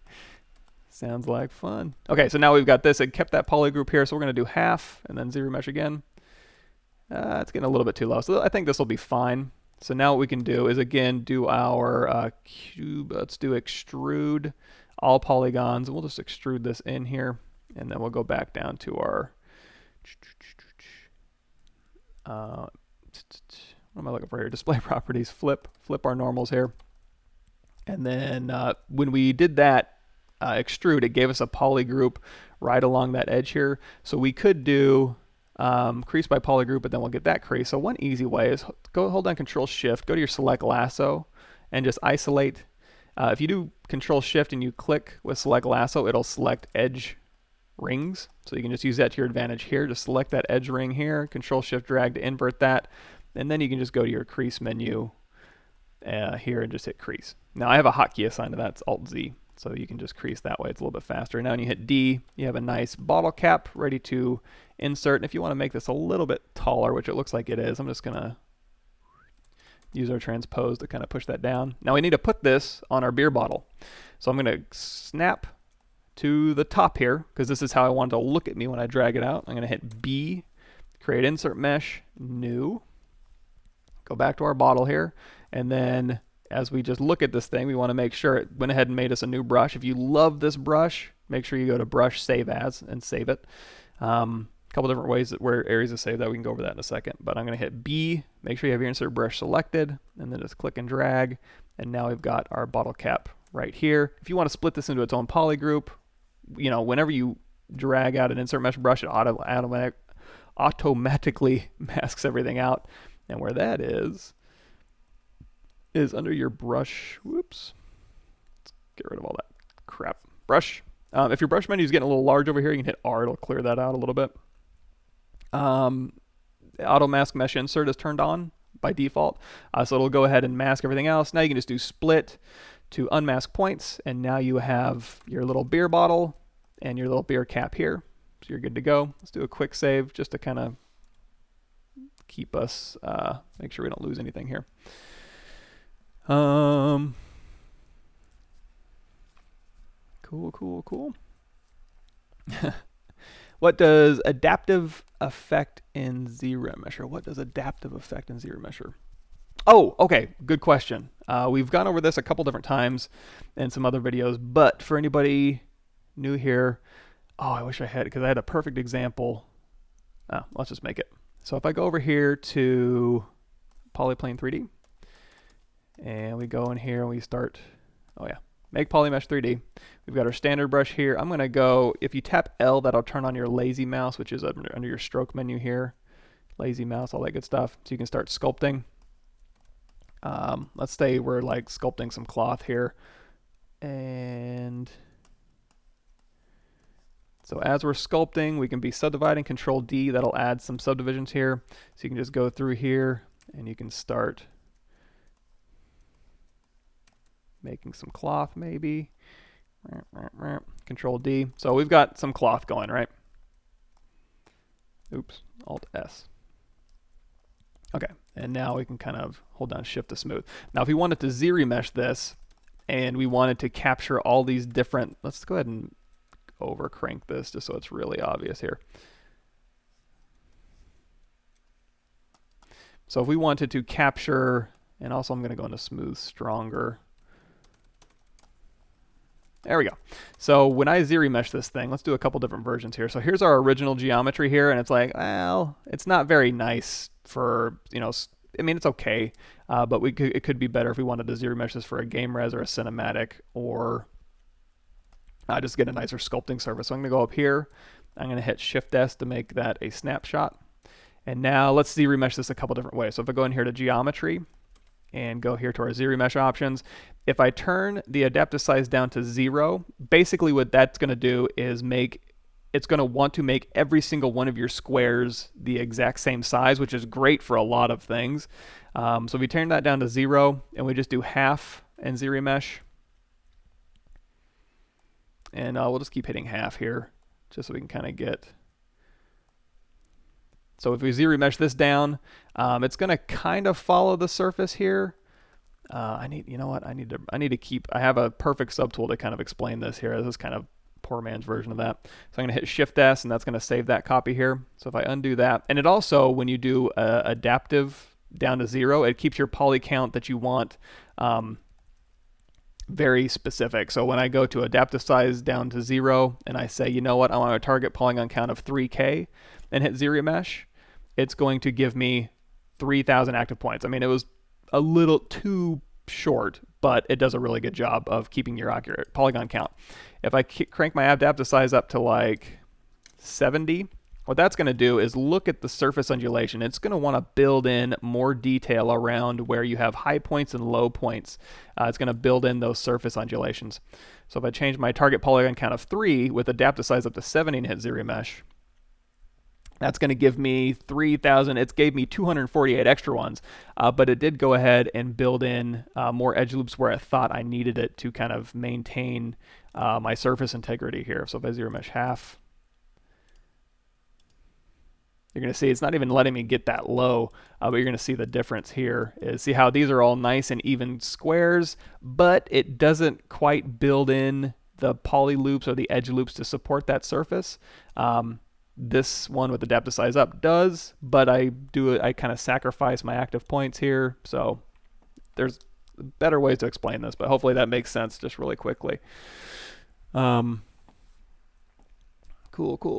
Sounds like fun. Okay, so now we've got this. It kept that poly group here, so we're going to do half and then ZRemesher again. It's getting a little bit too low, so I think this will be fine. So now what we can do is, again, do our cube. Let's do extrude all polygons. We'll just extrude this in here, and then we'll go back down to our... what am I looking for here? Display properties. Flip our normals here. And then when we did that extrude, it gave us a poly group right along that edge here. So we could do crease by poly group, but then we'll get that crease. So one easy way is hold down Control Shift, go to your select lasso, and just isolate. If you do Control Shift and you click with select lasso, it'll select edge rings. So you can just use that to your advantage here. Just select that edge ring here, Control Shift drag to invert that, and then you can just go to your crease menu here and just hit crease. Now I have a hotkey assigned to that, it's Alt Z. So you can just crease that way, it's a little bit faster. Now when you hit D, you have a nice bottle cap ready to insert. And if you want to make this a little bit taller, which it looks like it is, I'm just going to use our transpose to kind of push that down. Now we need to put this on our beer bottle. So I'm going to snap to the top here, because this is how I want it to look at me when I drag it out. I'm going to hit B, create insert mesh, new, go back to our bottle here, and then as we just look at this thing, we want to make sure it went ahead and made us a new brush. If you love this brush, make sure you go to Brush, Save As, and save it. A couple different ways where areas to save that. We can go over that in a second. But I'm going to hit B, make sure you have your insert brush selected, and then just click and drag. And now we've got our bottle cap right here. If you want to split this into its own poly group, you know, whenever you drag out an InsertMesh brush, it automatically masks everything out. And where that is under your brush. Whoops. Let's get rid of all that crap. Brush. If your brush menu is getting a little large over here, you can hit R. It'll clear that out a little bit. Auto mask mesh insert is turned on by default. So it'll go ahead and mask everything else. Now you can just do split to unmask points. And now you have your little beer bottle and your little beer cap here. So you're good to go. Let's do a quick save just to kind of keep us, make sure we don't lose anything here. Cool. What does adaptive effect in ZRemesher? What does adaptive effect in ZRemesher? Oh, okay, good question. We've gone over this a couple different times in some other videos, but for anybody new here, oh, I wish I had, because I had a perfect example. Let's just make it. So if I go over here to Polyplane 3D, and we go in here and we start, oh yeah, make Polymesh 3D. We've got our standard brush here. I'm going to go, if you tap L, that'll turn on your lazy mouse, which is under your stroke menu here. Lazy mouse, all that good stuff. So you can start sculpting. Let's say we're like sculpting some cloth here. And so as we're sculpting, we can be subdividing, Control D, that'll add some subdivisions here. So you can just go through here and you can start making some cloth maybe. Control D. So we've got some cloth going, right? Oops, Alt S. Okay, and now we can kind of hold down Shift to smooth. Now if we wanted to ZRemesh this and we wanted to capture all these different, let's go ahead and over crank this just so it's really obvious here. So if we wanted to capture, and also I'm going to go into smooth stronger. There we go. So when I ZRemesh this thing, let's do a couple different versions here. So here's our original geometry here, and it's like, well, it's not very nice for, you know, I mean, it's okay, but it could be better if we wanted to ZRemesh this for a game res or a cinematic, or just get a nicer sculpting surface. So I'm going to go up here. I'm going to hit Shift S to make that a snapshot. And now let's ZRemesh this a couple different ways. So if I go in here to geometry and go here to our ZRemesh options, if I turn the adaptive size down to 0, basically what that's going to do is it's going to want to make every single one of your squares the exact same size, which is great for a lot of things. So if we turn that down to 0 and we just do half and ZRemesh, and we'll just keep hitting half here just so we can kind of get. So if we ZRemesh this down, it's going to kind of follow the surface here. You know what? I need to keep. I have a perfect subtool to kind of explain this here. This is kind of poor man's version of that. So I'm going to hit Shift S, and that's going to save that copy here. So if I undo that, and it also, when you do adaptive down to 0, it keeps your poly count that you want very specific. So when I go to adaptive size down to 0, and I say, you know what, I want a target polygon count of 3K, and hit ZRemesh, it's going to give me 3,000 active points. I mean, it was a little too short, but it does a really good job of keeping your accurate polygon count. If I crank my adaptive size up to like 70, what that's going to do is look at the surface undulation. It's going to want to build in more detail around where you have high points and low points. It's going to build in those surface undulations. So if I change my target polygon count of 3 with adaptive size up to 70 and hit ZRemesh, that's going to give me 3,000. It gave me 248 extra ones, but it did go ahead and build in more edge loops where I thought I needed it to kind of maintain my surface integrity here. So if I ZRemesh half, you're going to see it's not even letting me get that low, but you're going to see the difference here. See how these are all nice and even squares, but it doesn't quite build in the poly loops or the edge loops to support that surface. This one with adaptive size up does, but I kind of sacrifice my active points here. So there's better ways to explain this, but hopefully that makes sense just really quickly. Cool.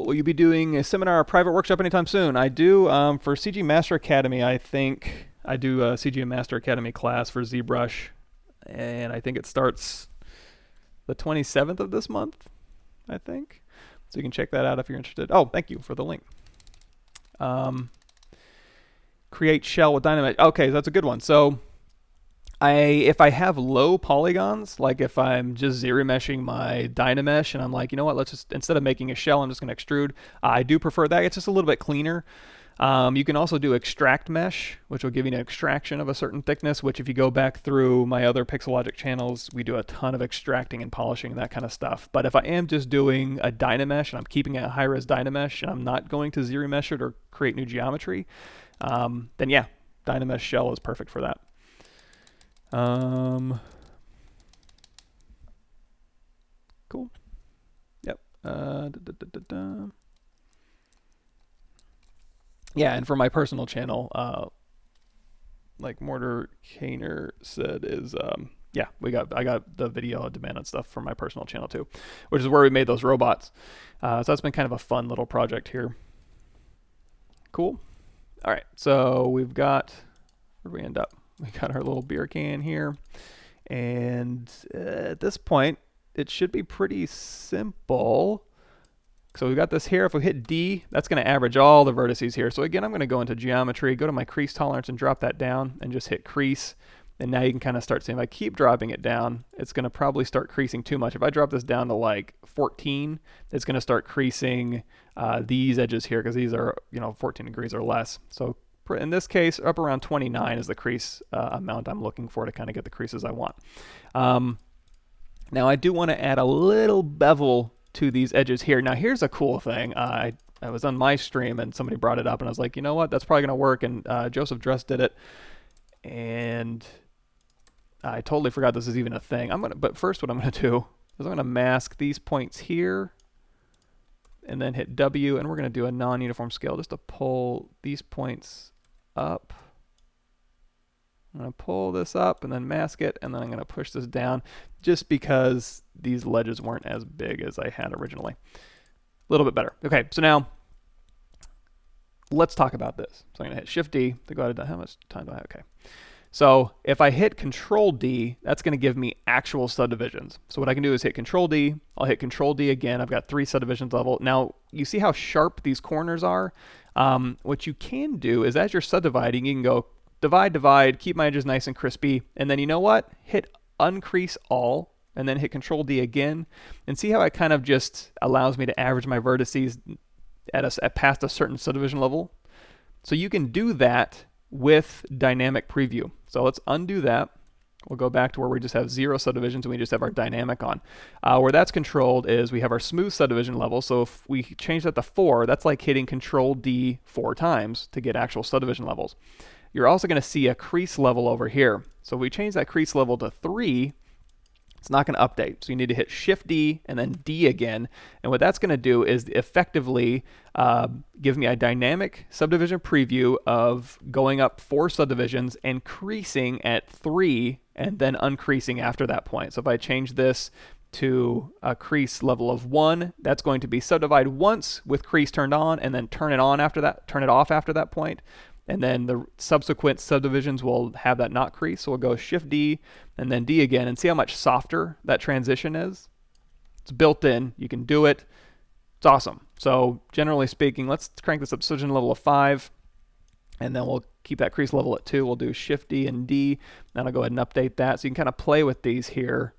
Will you be doing a seminar or private workshop anytime soon? I do. For CG Master Academy, I think I do a CG Master Academy class for ZBrush, and I think it starts the 27th of this month, I think. So you can check that out if you're interested. Oh, thank you for the link. Create shell with DynaMesh. Okay, that's a good one. So if I have low polygons, like if I'm just ZRemeshing my DynaMesh and I'm like, you know what, let's just, instead of making a shell, I'm just going to extrude. I do prefer that. It's just a little bit cleaner. You can also do extract mesh, which will give you an extraction of a certain thickness, which if you go back through my other Pixelogic channels, we do a ton of extracting and polishing and that kind of stuff. But if I am just doing a DynaMesh and I'm keeping it a high-res DynaMesh and I'm not going to ZRemesh it or create new geometry, then yeah, DynaMesh shell is perfect for that. Cool. Yep. Yeah, and for my personal channel, like Mortar Kaner said, is yeah, I got the video on demand and stuff for my personal channel too, which is where we made those robots. So that's been kind of a fun little project here. Cool. All right, so we've got, where do we end up? We got our little beer can here, and at this point, it should be pretty simple. So we've got this here. If we hit D, that's going to average all the vertices here. So again, I'm going to go into geometry, go to my crease tolerance and drop that down and just hit crease. And now you can kind of start seeing, if I keep dropping it down, it's going to probably start creasing too much. If I drop this down to like 14, it's going to start creasing these edges here because these are, 14 degrees or less. So in this case, up around 29 is the crease amount I'm looking for to kind of get the creases I want. Now I do want to add a little bevel to these edges here. Now here's a cool thing. I was on my stream and somebody brought it up and I was like, you know what, that's probably going to work. And Joseph Dress did it. And I totally forgot this is even a thing. But first what I'm going to do is I'm going to mask these points here and then hit W, and we're going to do a non-uniform scale just to pull these points up I'm going to pull this up and then mask it, and then I'm going to push this down just because these ledges weren't as big as I had originally. A little bit better. Okay, so now let's talk about this. So I'm going to hit Shift D to go ahead and how much time do I have? Okay. So if I hit Control D, that's going to give me actual subdivisions. So what I can do is hit Control D. I'll hit Control D again. I've got 3 subdivisions level. Now, you see how sharp these corners are? What you can do is as you're subdividing, you can go divide, divide, keep my edges nice and crispy. And then you know what? Hit Uncrease All, and then hit Control D again. And see how it kind of just allows me to average my vertices at past a certain subdivision level? So you can do that with Dynamic Preview. So let's undo that. We'll go back to where we just have 0 subdivisions and we just have our dynamic on. Where that's controlled is we have our smooth subdivision level. So if we change that to 4, that's like hitting Control D 4 times to get actual subdivision levels. You're also going to see a crease level over here. So if we change that crease level to 3, it's not going to update. So you need to hit Shift D and then D again. And what that's going to do is effectively give me a dynamic subdivision preview of going up 4 subdivisions and creasing at 3 and then uncreasing after that point. So if I change this to a crease level of 1, that's going to be subdivide once with crease turned on and then turn it on after that, turn it off after that point. And then the subsequent subdivisions will have that not crease. So we'll go Shift D and then D again and see how much softer that transition is. It's built in. You can do it. It's awesome. So generally speaking, let's crank this up to subdivision level of 5. And then we'll keep that crease level at 2. We'll do Shift D and D. Then I'll go ahead and update that. So you can kind of play with these here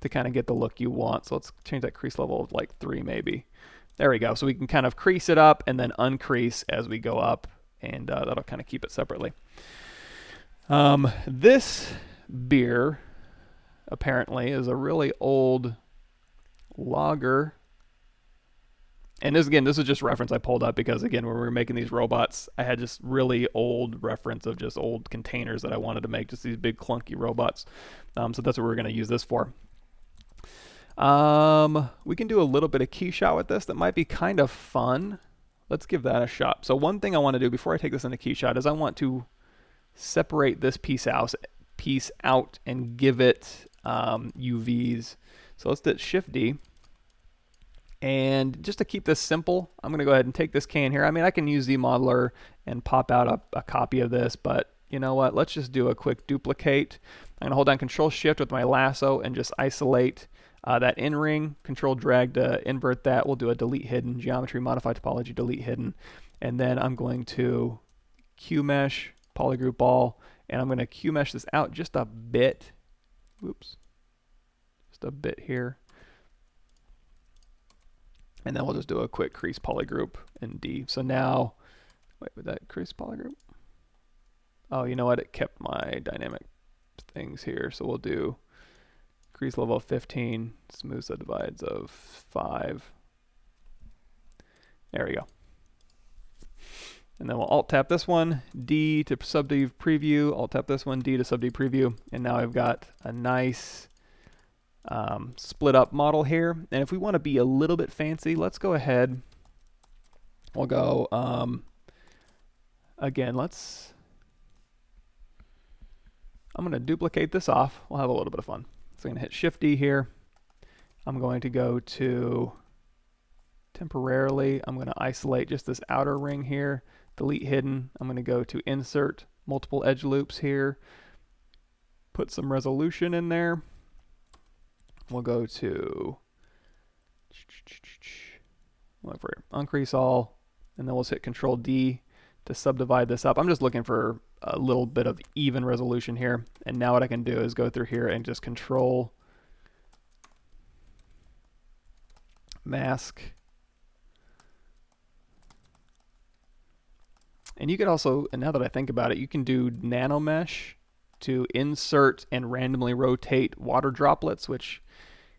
to kind of get the look you want. So let's change that crease level of like 3 maybe. There we go. So we can kind of crease it up and then uncrease as we go up, and that'll kind of keep it separately. This beer apparently is a really old logger. And this, again, this is just reference I pulled up because, again, when we were making these robots, I had just really old reference of just old containers that I wanted to make, just these big clunky robots. So that's what we're going to use this for. We can do a little bit of Keyshot with this that might be kind of fun. Let's give that a shot. So one thing I want to do before I take this into Keyshot is I want to separate this piece out and give it UVs. So let's hit Shift D. And just to keep this simple, I'm going to go ahead and take this can here. I mean, I can use ZModeler and pop out a copy of this, but you know what? Let's just do a quick duplicate. I'm going to hold down Control Shift with my lasso and just isolate that in ring, Control drag to invert that. We'll do a delete hidden, geometry, modify topology, delete hidden. And then I'm going to Q mesh, polygroup all, and I'm going to Q mesh this out just a bit. Oops. Just a bit here. And then we'll just do a quick crease polygroup in D. So now, wait, would that crease polygroup? Oh, you know what? It kept my dynamic things here. So we'll do crease level of 15, smooth subdivides of 5. There we go. And then we'll alt tap this one, D to subdiv preview, alt tap this one, D to subdiv preview. And now I've got a nice split up model here. And if we want to be a little bit fancy, let's go ahead. We'll go, again, I'm going to duplicate this off. We'll have a little bit of fun. So I'm going to hit Shift D here. I'm going to go to temporarily, I'm going to isolate just this outer ring here, delete hidden. I'm going to go to insert multiple edge loops here, put some resolution in there. We'll go to uncrease all, and then we'll hit Control D to subdivide this up. I'm just looking for a little bit of even resolution here. And now what I can do is go through here and just Control mask. And you could also, and now that I think about it, you can do NanoMesh to insert and randomly rotate water droplets, which,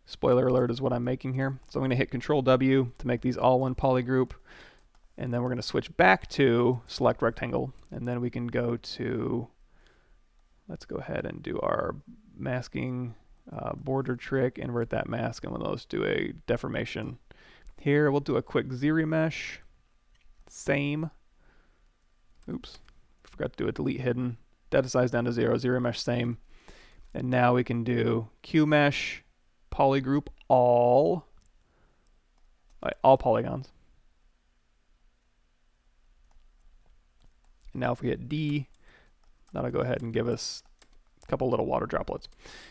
spoiler alert, is what I'm making here. So I'm going to hit Control W to make these all one polygroup. And then we're going to switch back to select rectangle. And then we can go to, let's go ahead and do our masking border trick, invert that mask, and we'll just do a deformation here. We'll do a quick ZRemesher. Same. Oops. Forgot to do a delete hidden. Data size down to 0. ZRemesher same. And now we can do QMesh, polygroup all polygons. And now if we hit D, that'll go ahead and give us a couple little water droplets.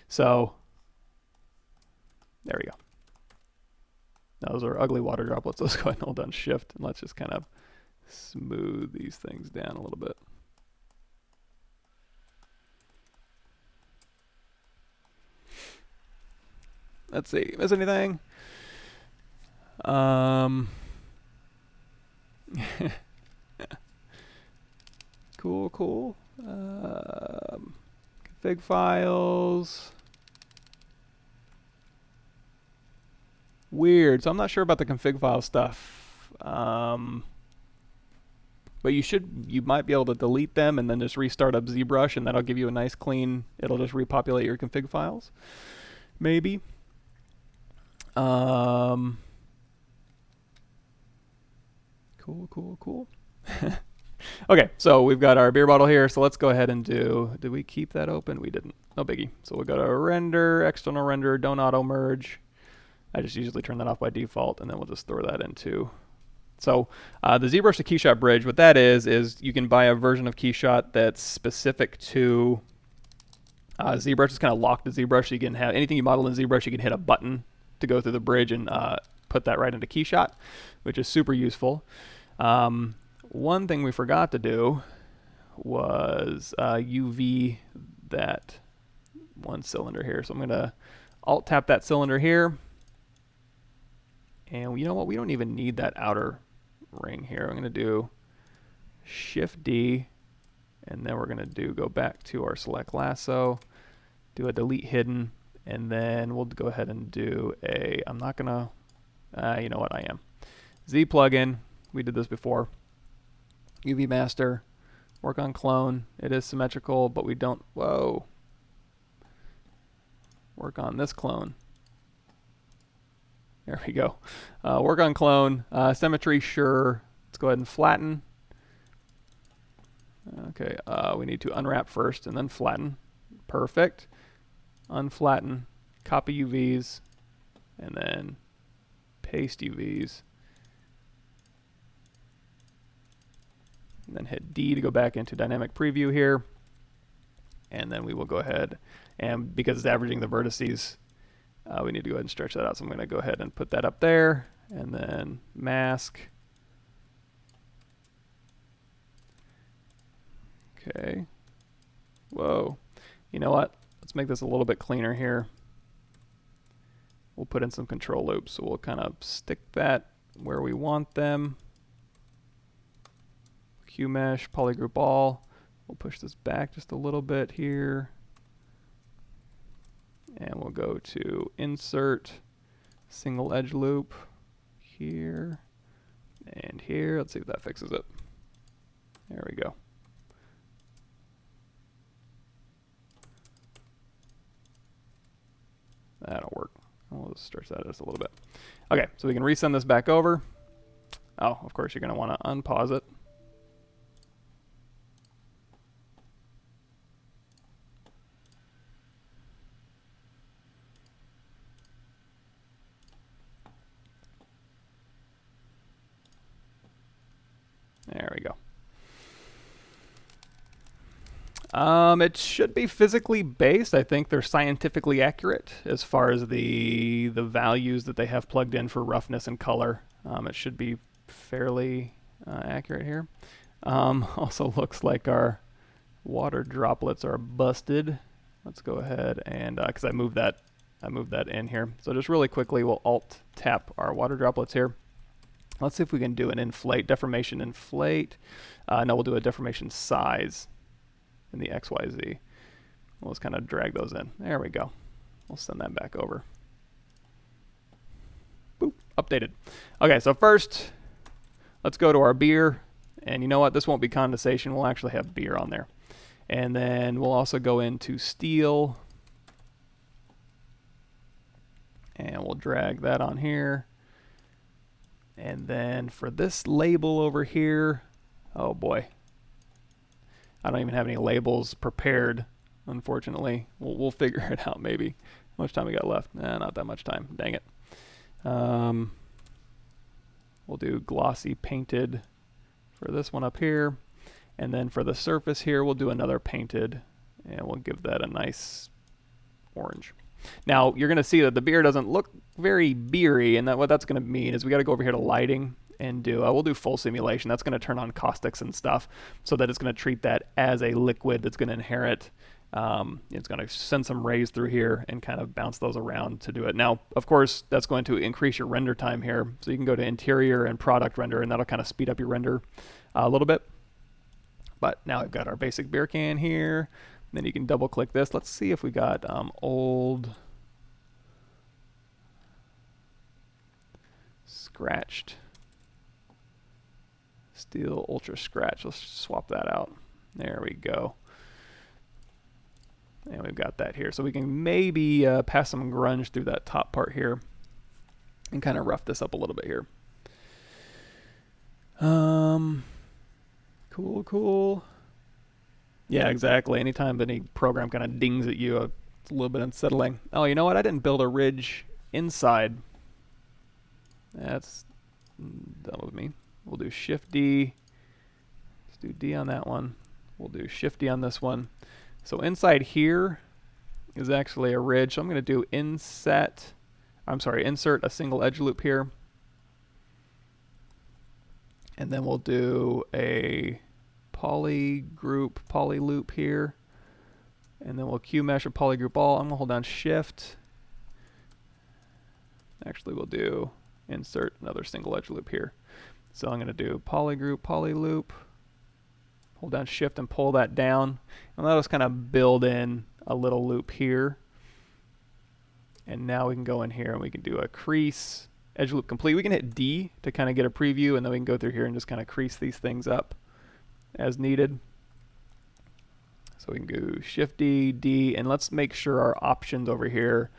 So there we go. Those are ugly water droplets. Let's go ahead and hold down Shift, and let's just kind of smooth these things down a little bit. Let's see, miss anything? Cool. Config files. Weird. So I'm not sure about the config file stuff. But you might be able to delete them and then just restart up ZBrush, and that'll give you a nice clean, it'll just repopulate your config files. Maybe. Cool. Okay, so we've got our beer bottle here, so let's go ahead and did we keep that open? We didn't. No biggie. So we'll go to render, external render, don't auto merge. I just usually turn that off by default, and then we'll just throw that into. So the ZBrush to Keyshot bridge, what that is you can buy a version of Keyshot that's specific to ZBrush. It's kind of locked to ZBrush, so you can have anything you model in ZBrush, you can hit a button to go through the bridge and put that right into Keyshot, which is super useful. One thing we forgot to do was UV that one cylinder here. So I'm going to Alt tap that cylinder here. And you know what? We don't even need that outer ring here. I'm going to do Shift D, and then we're going to go back to our select lasso, do a delete hidden, and then we'll go ahead and do I'm not going to, you know what, I am. Z plugin, we did this before. UV master, work on clone. It is symmetrical, but we don't, whoa. Work on this clone. There we go. Work on clone. Symmetry, sure. Let's go ahead and flatten. Okay, we need to unwrap first and then flatten. Perfect. Unflatten, copy UVs, and then paste UVs. And then hit D to go back into dynamic preview here. And then we will go ahead, and because it's averaging the vertices, we need to go ahead and stretch that out. So I'm going to go ahead and put that up there, and then mask. Okay. Whoa. You know what? Let's make this a little bit cleaner here. We'll put in some control loops. So we'll kind of stick that where we want them. QMesh, polygroup all. We'll push this back just a little bit here. And we'll go to insert, single edge loop here and here. Let's see if that fixes it. There we go. That'll work. We'll just stretch that just a little bit. Okay, so we can resend this back over. Oh, of course, you're going to want to unpause it. There we go. It should be physically based. I think they're scientifically accurate as far as the values that they have plugged in for roughness and color. It should be fairly accurate here. Also looks like our water droplets are busted. Let's go ahead and because I moved that in here. So just really quickly, we'll Alt tap our water droplets here. Let's see if we can do an inflate, deformation inflate. No, we'll do a deformation size in the XYZ. We'll just kind of drag those in. There we go. We'll send that back over. Boop, updated. Okay, so first, let's go to our beer. And you know what? This won't be condensation. We'll actually have beer on there. And then we'll also go into steel. And we'll drag that on here. And then for this label over here, oh boy. I don't even have any labels prepared, unfortunately. We'll figure it out maybe. How much time we got left? Not that much time. Dang it. We'll do glossy painted for this one up here. And then for the surface here, we'll do another painted, and we'll give that a nice orange. Now, you're going to see that the beer doesn't look very beery, and what that's going to mean is we got to go over here to lighting and we'll do full simulation. That's going to turn on caustics and stuff so that it's going to treat that as a liquid that's going to inherit. It's going to send some rays through here and kind of bounce those around to do it. Now, of course, that's going to increase your render time here. So you can go to interior and product render, and that'll kind of speed up your render a little bit. But now we've got our basic beer can here. Then you can double click this. Let's see if we got old scratched steel ultra scratch. Let's swap that out. There we go. And we've got that here. So we can maybe pass some grunge through that top part here and kind of rough this up a little bit here. Cool. Yeah, exactly. Anytime any program kind of dings at you, it's a little bit unsettling. Oh, you know what? I didn't build a ridge inside. That's done with me. We'll do Shift D. Let's do D on that one. We'll do Shift D on this one. So inside here is actually a ridge. So I'm going to do insert a single edge loop here. And then we'll do a poly loop here. And then we'll Q mesh a poly group all. I'm going to hold down Shift. Actually, we'll do insert another single edge loop here. So I'm going to do poly group, poly loop. Hold down Shift and pull that down. And that'll just kind of build in a little loop here. And now we can go in here and we can do a crease, edge loop complete. We can hit D to kind of get a preview, and then we can go through here and just kind of crease these things up as needed. So we can go Shift D, D, and let's make sure our options over here,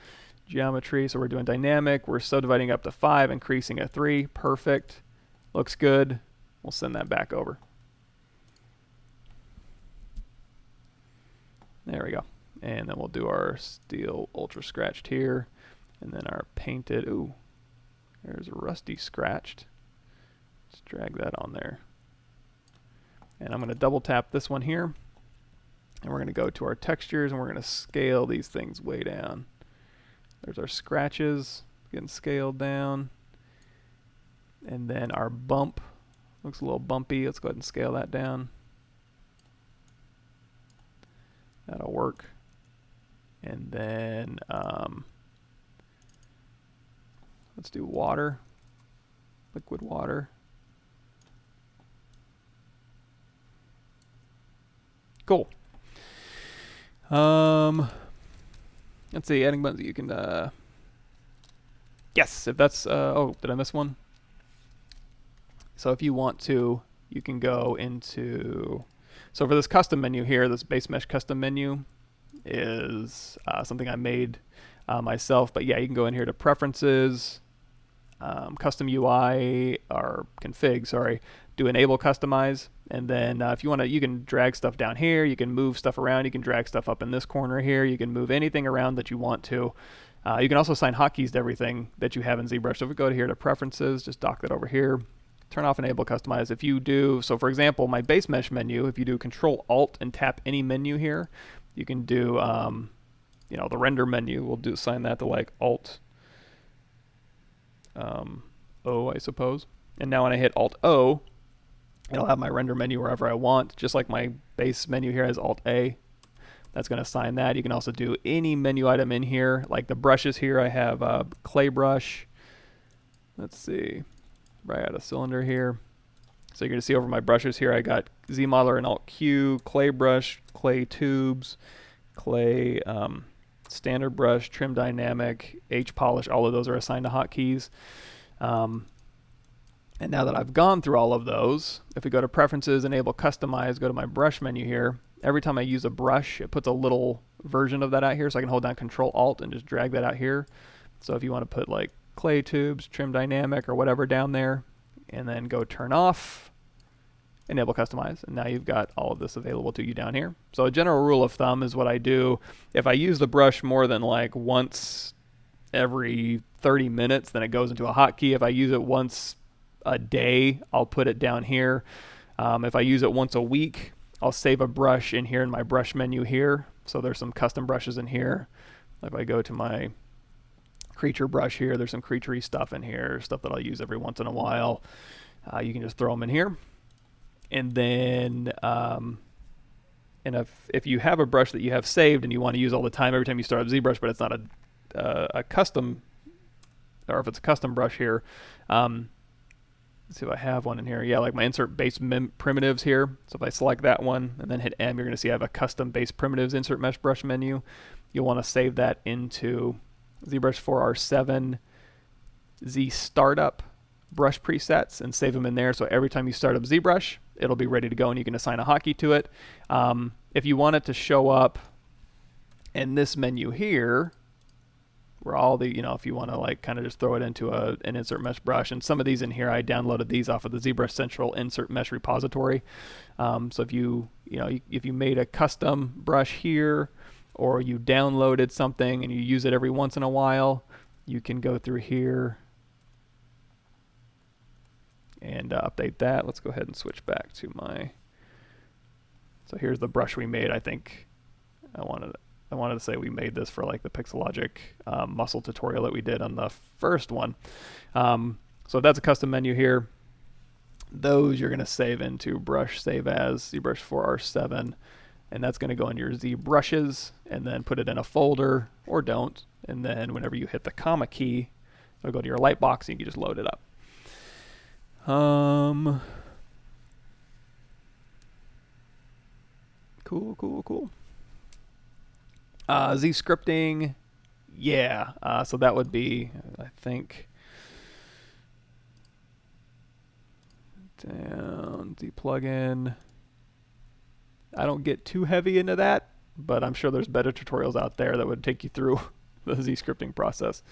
geometry, so we're doing dynamic, we're subdividing up to 5, increasing at 3, perfect, looks good. We'll send that back over. There we go. And then we'll do our steel ultra scratched here, and then our painted, ooh, there's a rusty scratched. Let's drag that on there. And I'm going to double tap this one here, and we're going to go to our textures, and we're going to scale these things way down. There's our scratches getting scaled down. And then our bump looks a little bumpy. Let's go ahead and scale that down. That'll work. And then let's do water, liquid water. Cool. Let's see, adding buttons. You can, yes, if that's, oh, did I miss one? So if you want to, you can go into, so for this custom menu here, this base mesh custom menu is something I made myself. But yeah, you can go in here to preferences, custom UI, or config, sorry, do enable customize. And then if you want to, you can drag stuff down here, you can move stuff around, you can drag stuff up in this corner here, you can move anything around that you want to. You can also assign hotkeys to everything that you have in ZBrush. So if we go to here to preferences, just dock that over here, turn off enable customize. If you do, so for example, my base mesh menu, if you do Control Alt and tap any menu here, you can do, you know, the render menu. We'll do assign that to like Alt O, I suppose. And now when I hit Alt O, it'll have my render menu wherever I want, just like my base menu here has Alt A. That's going to assign that. You can also do any menu item in here, like the brushes here. I have clay brush. Let's see, right out of cylinder here. So you're going to see over my brushes here, I got ZModeler and Alt Q, clay brush, clay tubes, clay standard brush, trim dynamic, H polish. All of those are assigned to hotkeys. And now that I've gone through all of those, if we go to preferences, enable customize, go to my brush menu here, every time I use a brush, it puts a little version of that out here, so I can hold down Control Alt and just drag that out here. So if you want to put like clay tubes, trim dynamic, or whatever down there, and then go turn off, enable customize, and now you've got all of this available to you down here. So a general rule of thumb is what I do. If I use the brush more than like once every 30 minutes, then it goes into a hotkey. If I use it once a day, I'll put it down here. If I use it once a week, I'll save a brush in here in my brush menu here. So there's some custom brushes in here. If I go to my creature brush here, there's some creaturey stuff in here, stuff that I'll use every once in a while. You can just throw them in here. And then if you have a brush that you have saved and you want to use all the time every time you start up ZBrush, but it's not a custom, or if it's a custom brush here, let's see if I have one in here. Yeah, like my insert base primitives here. So if I select that one and then hit M, you're going to see I have a custom base primitives InsertMesh Brush menu. You'll want to save that into ZBrush 4R7 Z Startup brush presets and save them in there. So every time you start up ZBrush, it'll be ready to go and you can assign a hotkey to it. If you want it to show up in this menu here, where all the, if you want to like kind of just throw it into an InsertMesh brush, and some of these in here, I downloaded these off of the ZBrush Central InsertMesh repository. So if if you made a custom brush here, or you downloaded something and you use it every once in a while, you can go through here and update that. Let's go ahead and switch back to my. So here's the brush we made. I think I wanted to say we made this for like the Pixelogic muscle tutorial that we did on the first one. So that's a custom menu here. Those you're going to save into brush save as ZBrush 4R7, and that's going to go in your ZBrushes, and then put it in a folder, or don't. And then whenever you hit the comma key, it'll go to your lightbox and you can just load it up. Cool. Z scripting, yeah. So that would be, I think, down Z plugin. I don't get too heavy into that, but I'm sure there's better tutorials out there that would take you through the Z scripting process.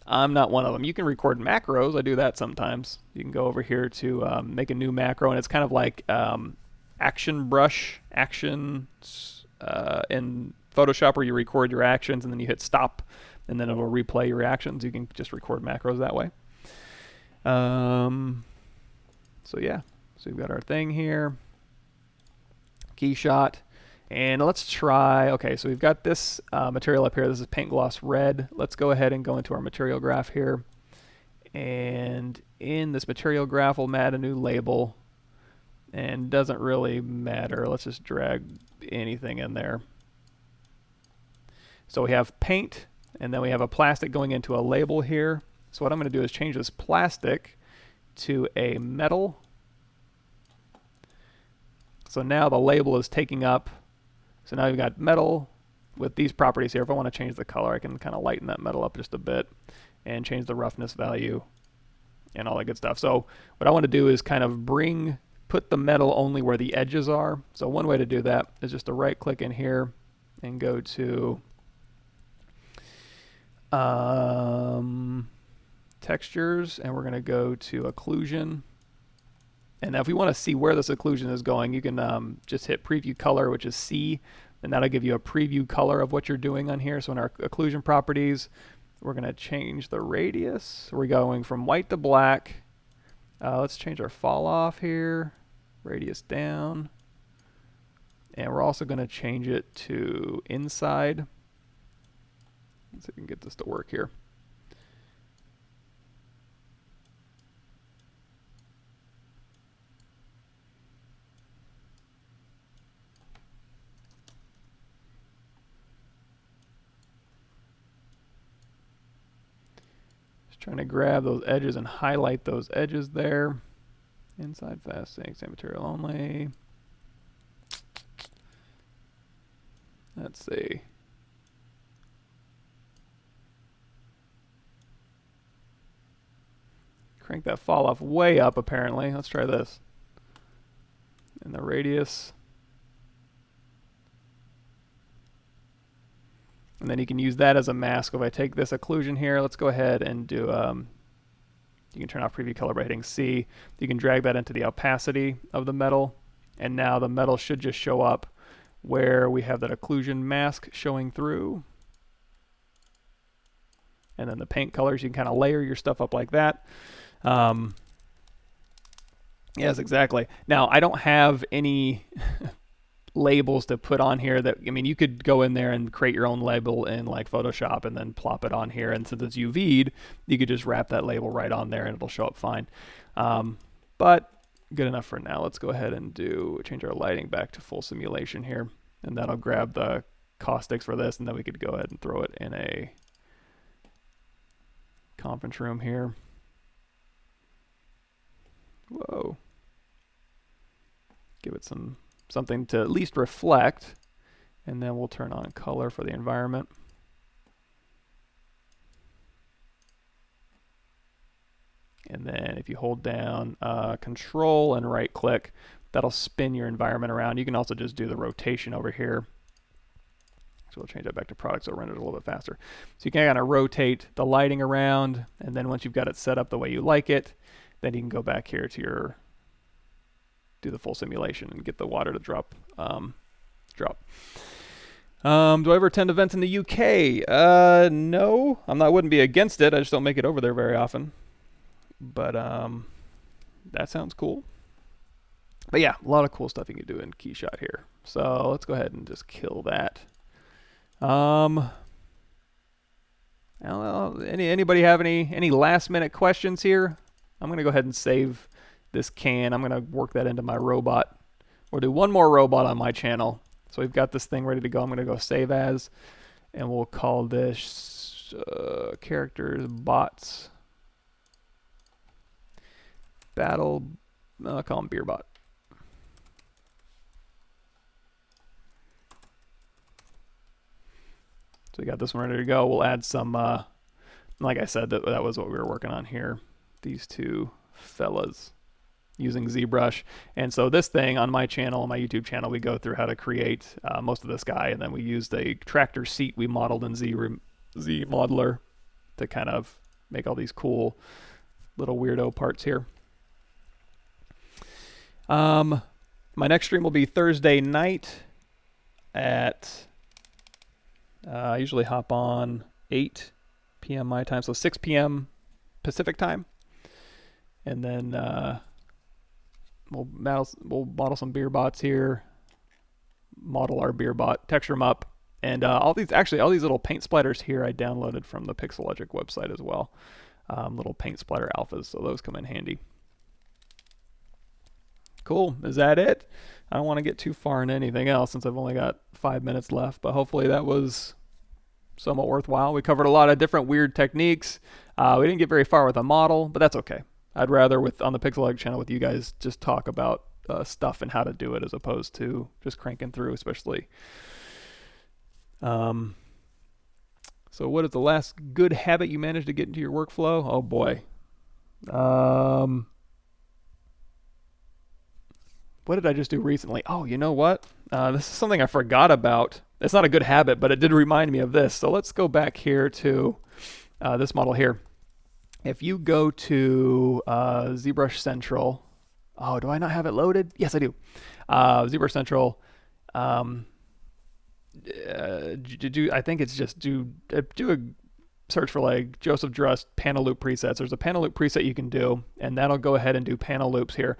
I'm not one of them. You can record macros. I do that sometimes. You can go over here to make a new macro, and it's kind of like action brush, in Photoshop, where you record your actions and then you hit stop, and then it'll replay your actions. You can just record macros that way. So yeah, so we've got our thing here, Keyshot, and let's try. Okay, so we've got this material up here. This is paint gloss red. Let's go ahead and go into our material graph here, and in this material graph, we'll add a new label. And doesn't really matter. Let's just drag anything in there. So we have paint, and then we have a plastic going into a label here. So what I'm going to do is change this plastic to a metal. So now the label is taking up. So now you've got metal with these properties here. If I want to change the color, I can kind of lighten that metal up just a bit and change the roughness value and all that good stuff. So what I want to do is kind of put the metal only where the edges are. So one way to do that is just to right click in here and go to textures, and we're going to go to occlusion. And now if we want to see where this occlusion is going, you can just hit preview color, which is C, and that'll give you a preview color of what you're doing on here. So in our occlusion properties, we're going to change the radius. We're going from white to black. Let's change our fall off here, radius down, and we're also going to change it to inside. Let's see if we can get this to work here. Trying to grab those edges and highlight those edges there. Inside fast sync, same material only. Let's see. Crank that fall off way up apparently. Let's try this. And the radius. And then you can use that as a mask. If I take this occlusion here, let's go ahead and do You can turn off preview color by hitting C. You can drag that into the opacity of the metal, and now the metal should just show up where we have that occlusion mask showing through. And then the paint colors, you can kind of layer your stuff up like that. Yes, exactly. Now, I don't have any labels to put on here that, I mean, you could go in there and create your own label in like Photoshop and then plop it on here. And since it's UV'd, you could just wrap that label right on there and it'll show up fine. But good enough for now. Let's go ahead and change our lighting back to full simulation here. And that'll grab the caustics for this, and then we could go ahead and throw it in a conference room here. Whoa. Give it something to at least reflect, and then we'll turn on color for the environment. And then if you hold down Control and right click, that'll spin your environment around. You can also just do the rotation over here. So we'll change that back to product so it renders a little bit faster. So you can kind of rotate the lighting around, and then once you've got it set up the way you like it, then you can go back here to do the full simulation and get the water to drop. Do I ever attend events in the UK? No, wouldn't be against it. I just don't make it over there very often. But that sounds cool. But yeah, a lot of cool stuff you can do in Keyshot here. So let's go ahead and just kill that. Anybody have any last minute questions here? I'm going to go ahead and save this can. I'm going to work that into my robot. We'll do one more robot on my channel. So we've got this thing ready to go. I'm going to go save as, and we'll call this characters bots battle. I'll call him Beerbot. So we got this one ready to go. We'll add some, like I said, that was what we were working on here. These two fellas using ZBrush. And so this thing on my channel, on my YouTube channel, we go through how to create most of this guy, and then we used a tractor seat we modeled in ZModeler to kind of make all these cool little weirdo parts here. My next stream will be Thursday night at, I usually hop on 8 p.m. my time, so 6 p.m. Pacific time. And then we'll model some beer bots here, model our beer bot, texture them up, and all these little paint splatters here I downloaded from the Pixelogic website as well. Little paint splatter alphas, so those come in handy. Cool. Is that it? I don't want to get too far into anything else since I've only got 5 minutes left, but hopefully that was somewhat worthwhile. We covered a lot of different weird techniques. We didn't get very far with a model, but that's okay. I'd rather on the Pixelogic channel with you guys just talk about stuff and how to do it as opposed to just cranking through, especially. So what is the last good habit you managed to get into your workflow? Oh boy. What did I just do recently? Oh, you know what? This is something I forgot about. It's not a good habit, but it did remind me of this. So let's go back here to this model here. If you go to ZBrush Central, oh, do I not have it loaded? Yes, I do. ZBrush Central, I think it's just do a search for like Joseph Drust panel loop presets. There's a panel loop preset you can do, and that'll go ahead and do panel loops here.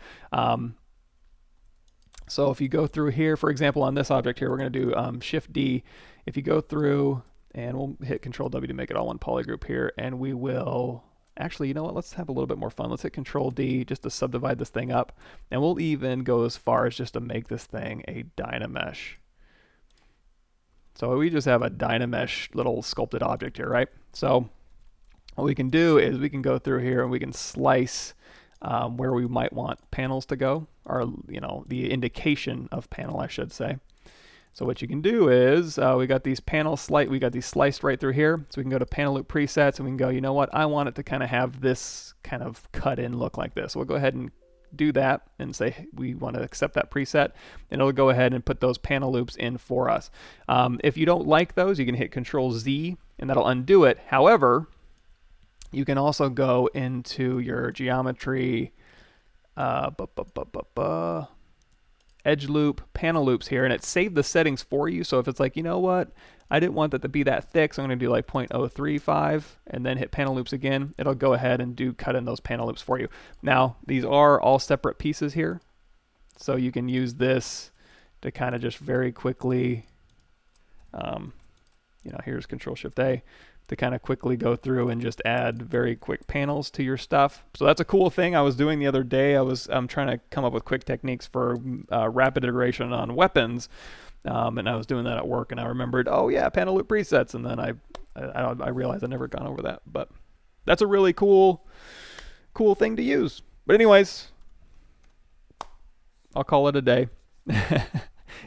So if you go through here, for example, on this object here, we're going to do Shift D. If you go through, and we'll hit Control W to make it all one poly group here, and we will, actually, you know what, let's have a little bit more fun. Let's hit Control D just to subdivide this thing up, and we'll even go as far as just to make this thing a DynaMesh. So we just have a DynaMesh little sculpted object here, right? So what we can do is we can go through here and we can slice where we might want panels to go, or the indication of panel, I should say. So what you can do is we got these sliced right through here. So we can go to panel loop presets and we can go, you know what, I want it to kind of have this kind of cut in look like this. So we'll go ahead and do that and say we want to accept that preset, and it'll go ahead and put those panel loops in for us. If you don't like those, you can hit Control Z and that'll undo it. However, You can also go into your geometry, edge loop, panel loops here, and it saved the settings for you. So if it's like, you know what, I didn't want that to be that thick, so I'm going to do like 0.035 and then hit panel loops again, it'll go ahead and cut in those panel loops for you. Now, these are all separate pieces here, so you can use this to kind of just very quickly, you know, here's Control-Shift-A, to kind of quickly go through and just add very quick panels to your stuff. So that's a cool thing I was doing the other day. I'm trying to come up with quick techniques for rapid iteration on weapons, and I was doing that at work, and I remembered, oh yeah, panel loop presets, and then I realized I'd never gone over that. But that's a really cool thing to use. But anyways, I'll call it a day.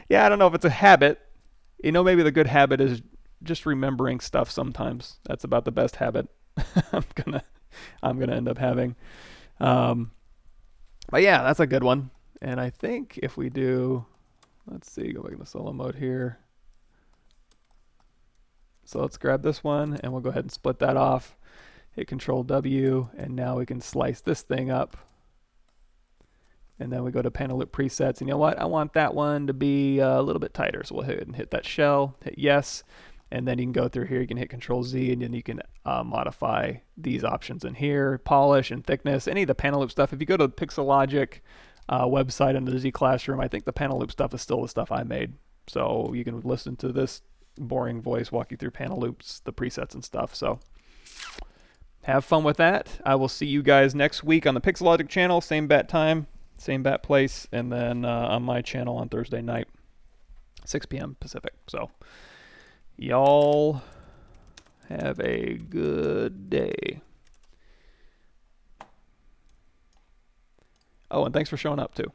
Yeah, I don't know if it's a habit. You know, maybe the good habit is just remembering stuff sometimes. That's about the best habit I'm gonna end up having. But yeah, that's a good one. And I think if we do, let's see, go back into solo mode here. So let's grab this one and we'll go ahead and split that off. Hit Control W, and now we can slice this thing up. And then we go to panel loop presets, and you know what? I want that one to be a little bit tighter. So we'll hit that shell, hit yes. And then you can go through here, you can hit Control Z, and then you can modify these options in here, polish and thickness, any of the panel loop stuff. If you go to the Pixelogic website under the Z Classroom, I think the panel loop stuff is still the stuff I made. So you can listen to this boring voice walk you through panel loops, the presets and stuff. So have fun with that. I will see you guys next week on the Pixelogic channel, same bat time, same bat place, and then on my channel on Thursday night, 6 p.m. Pacific. So y'all have a good day. Oh, and thanks for showing up too.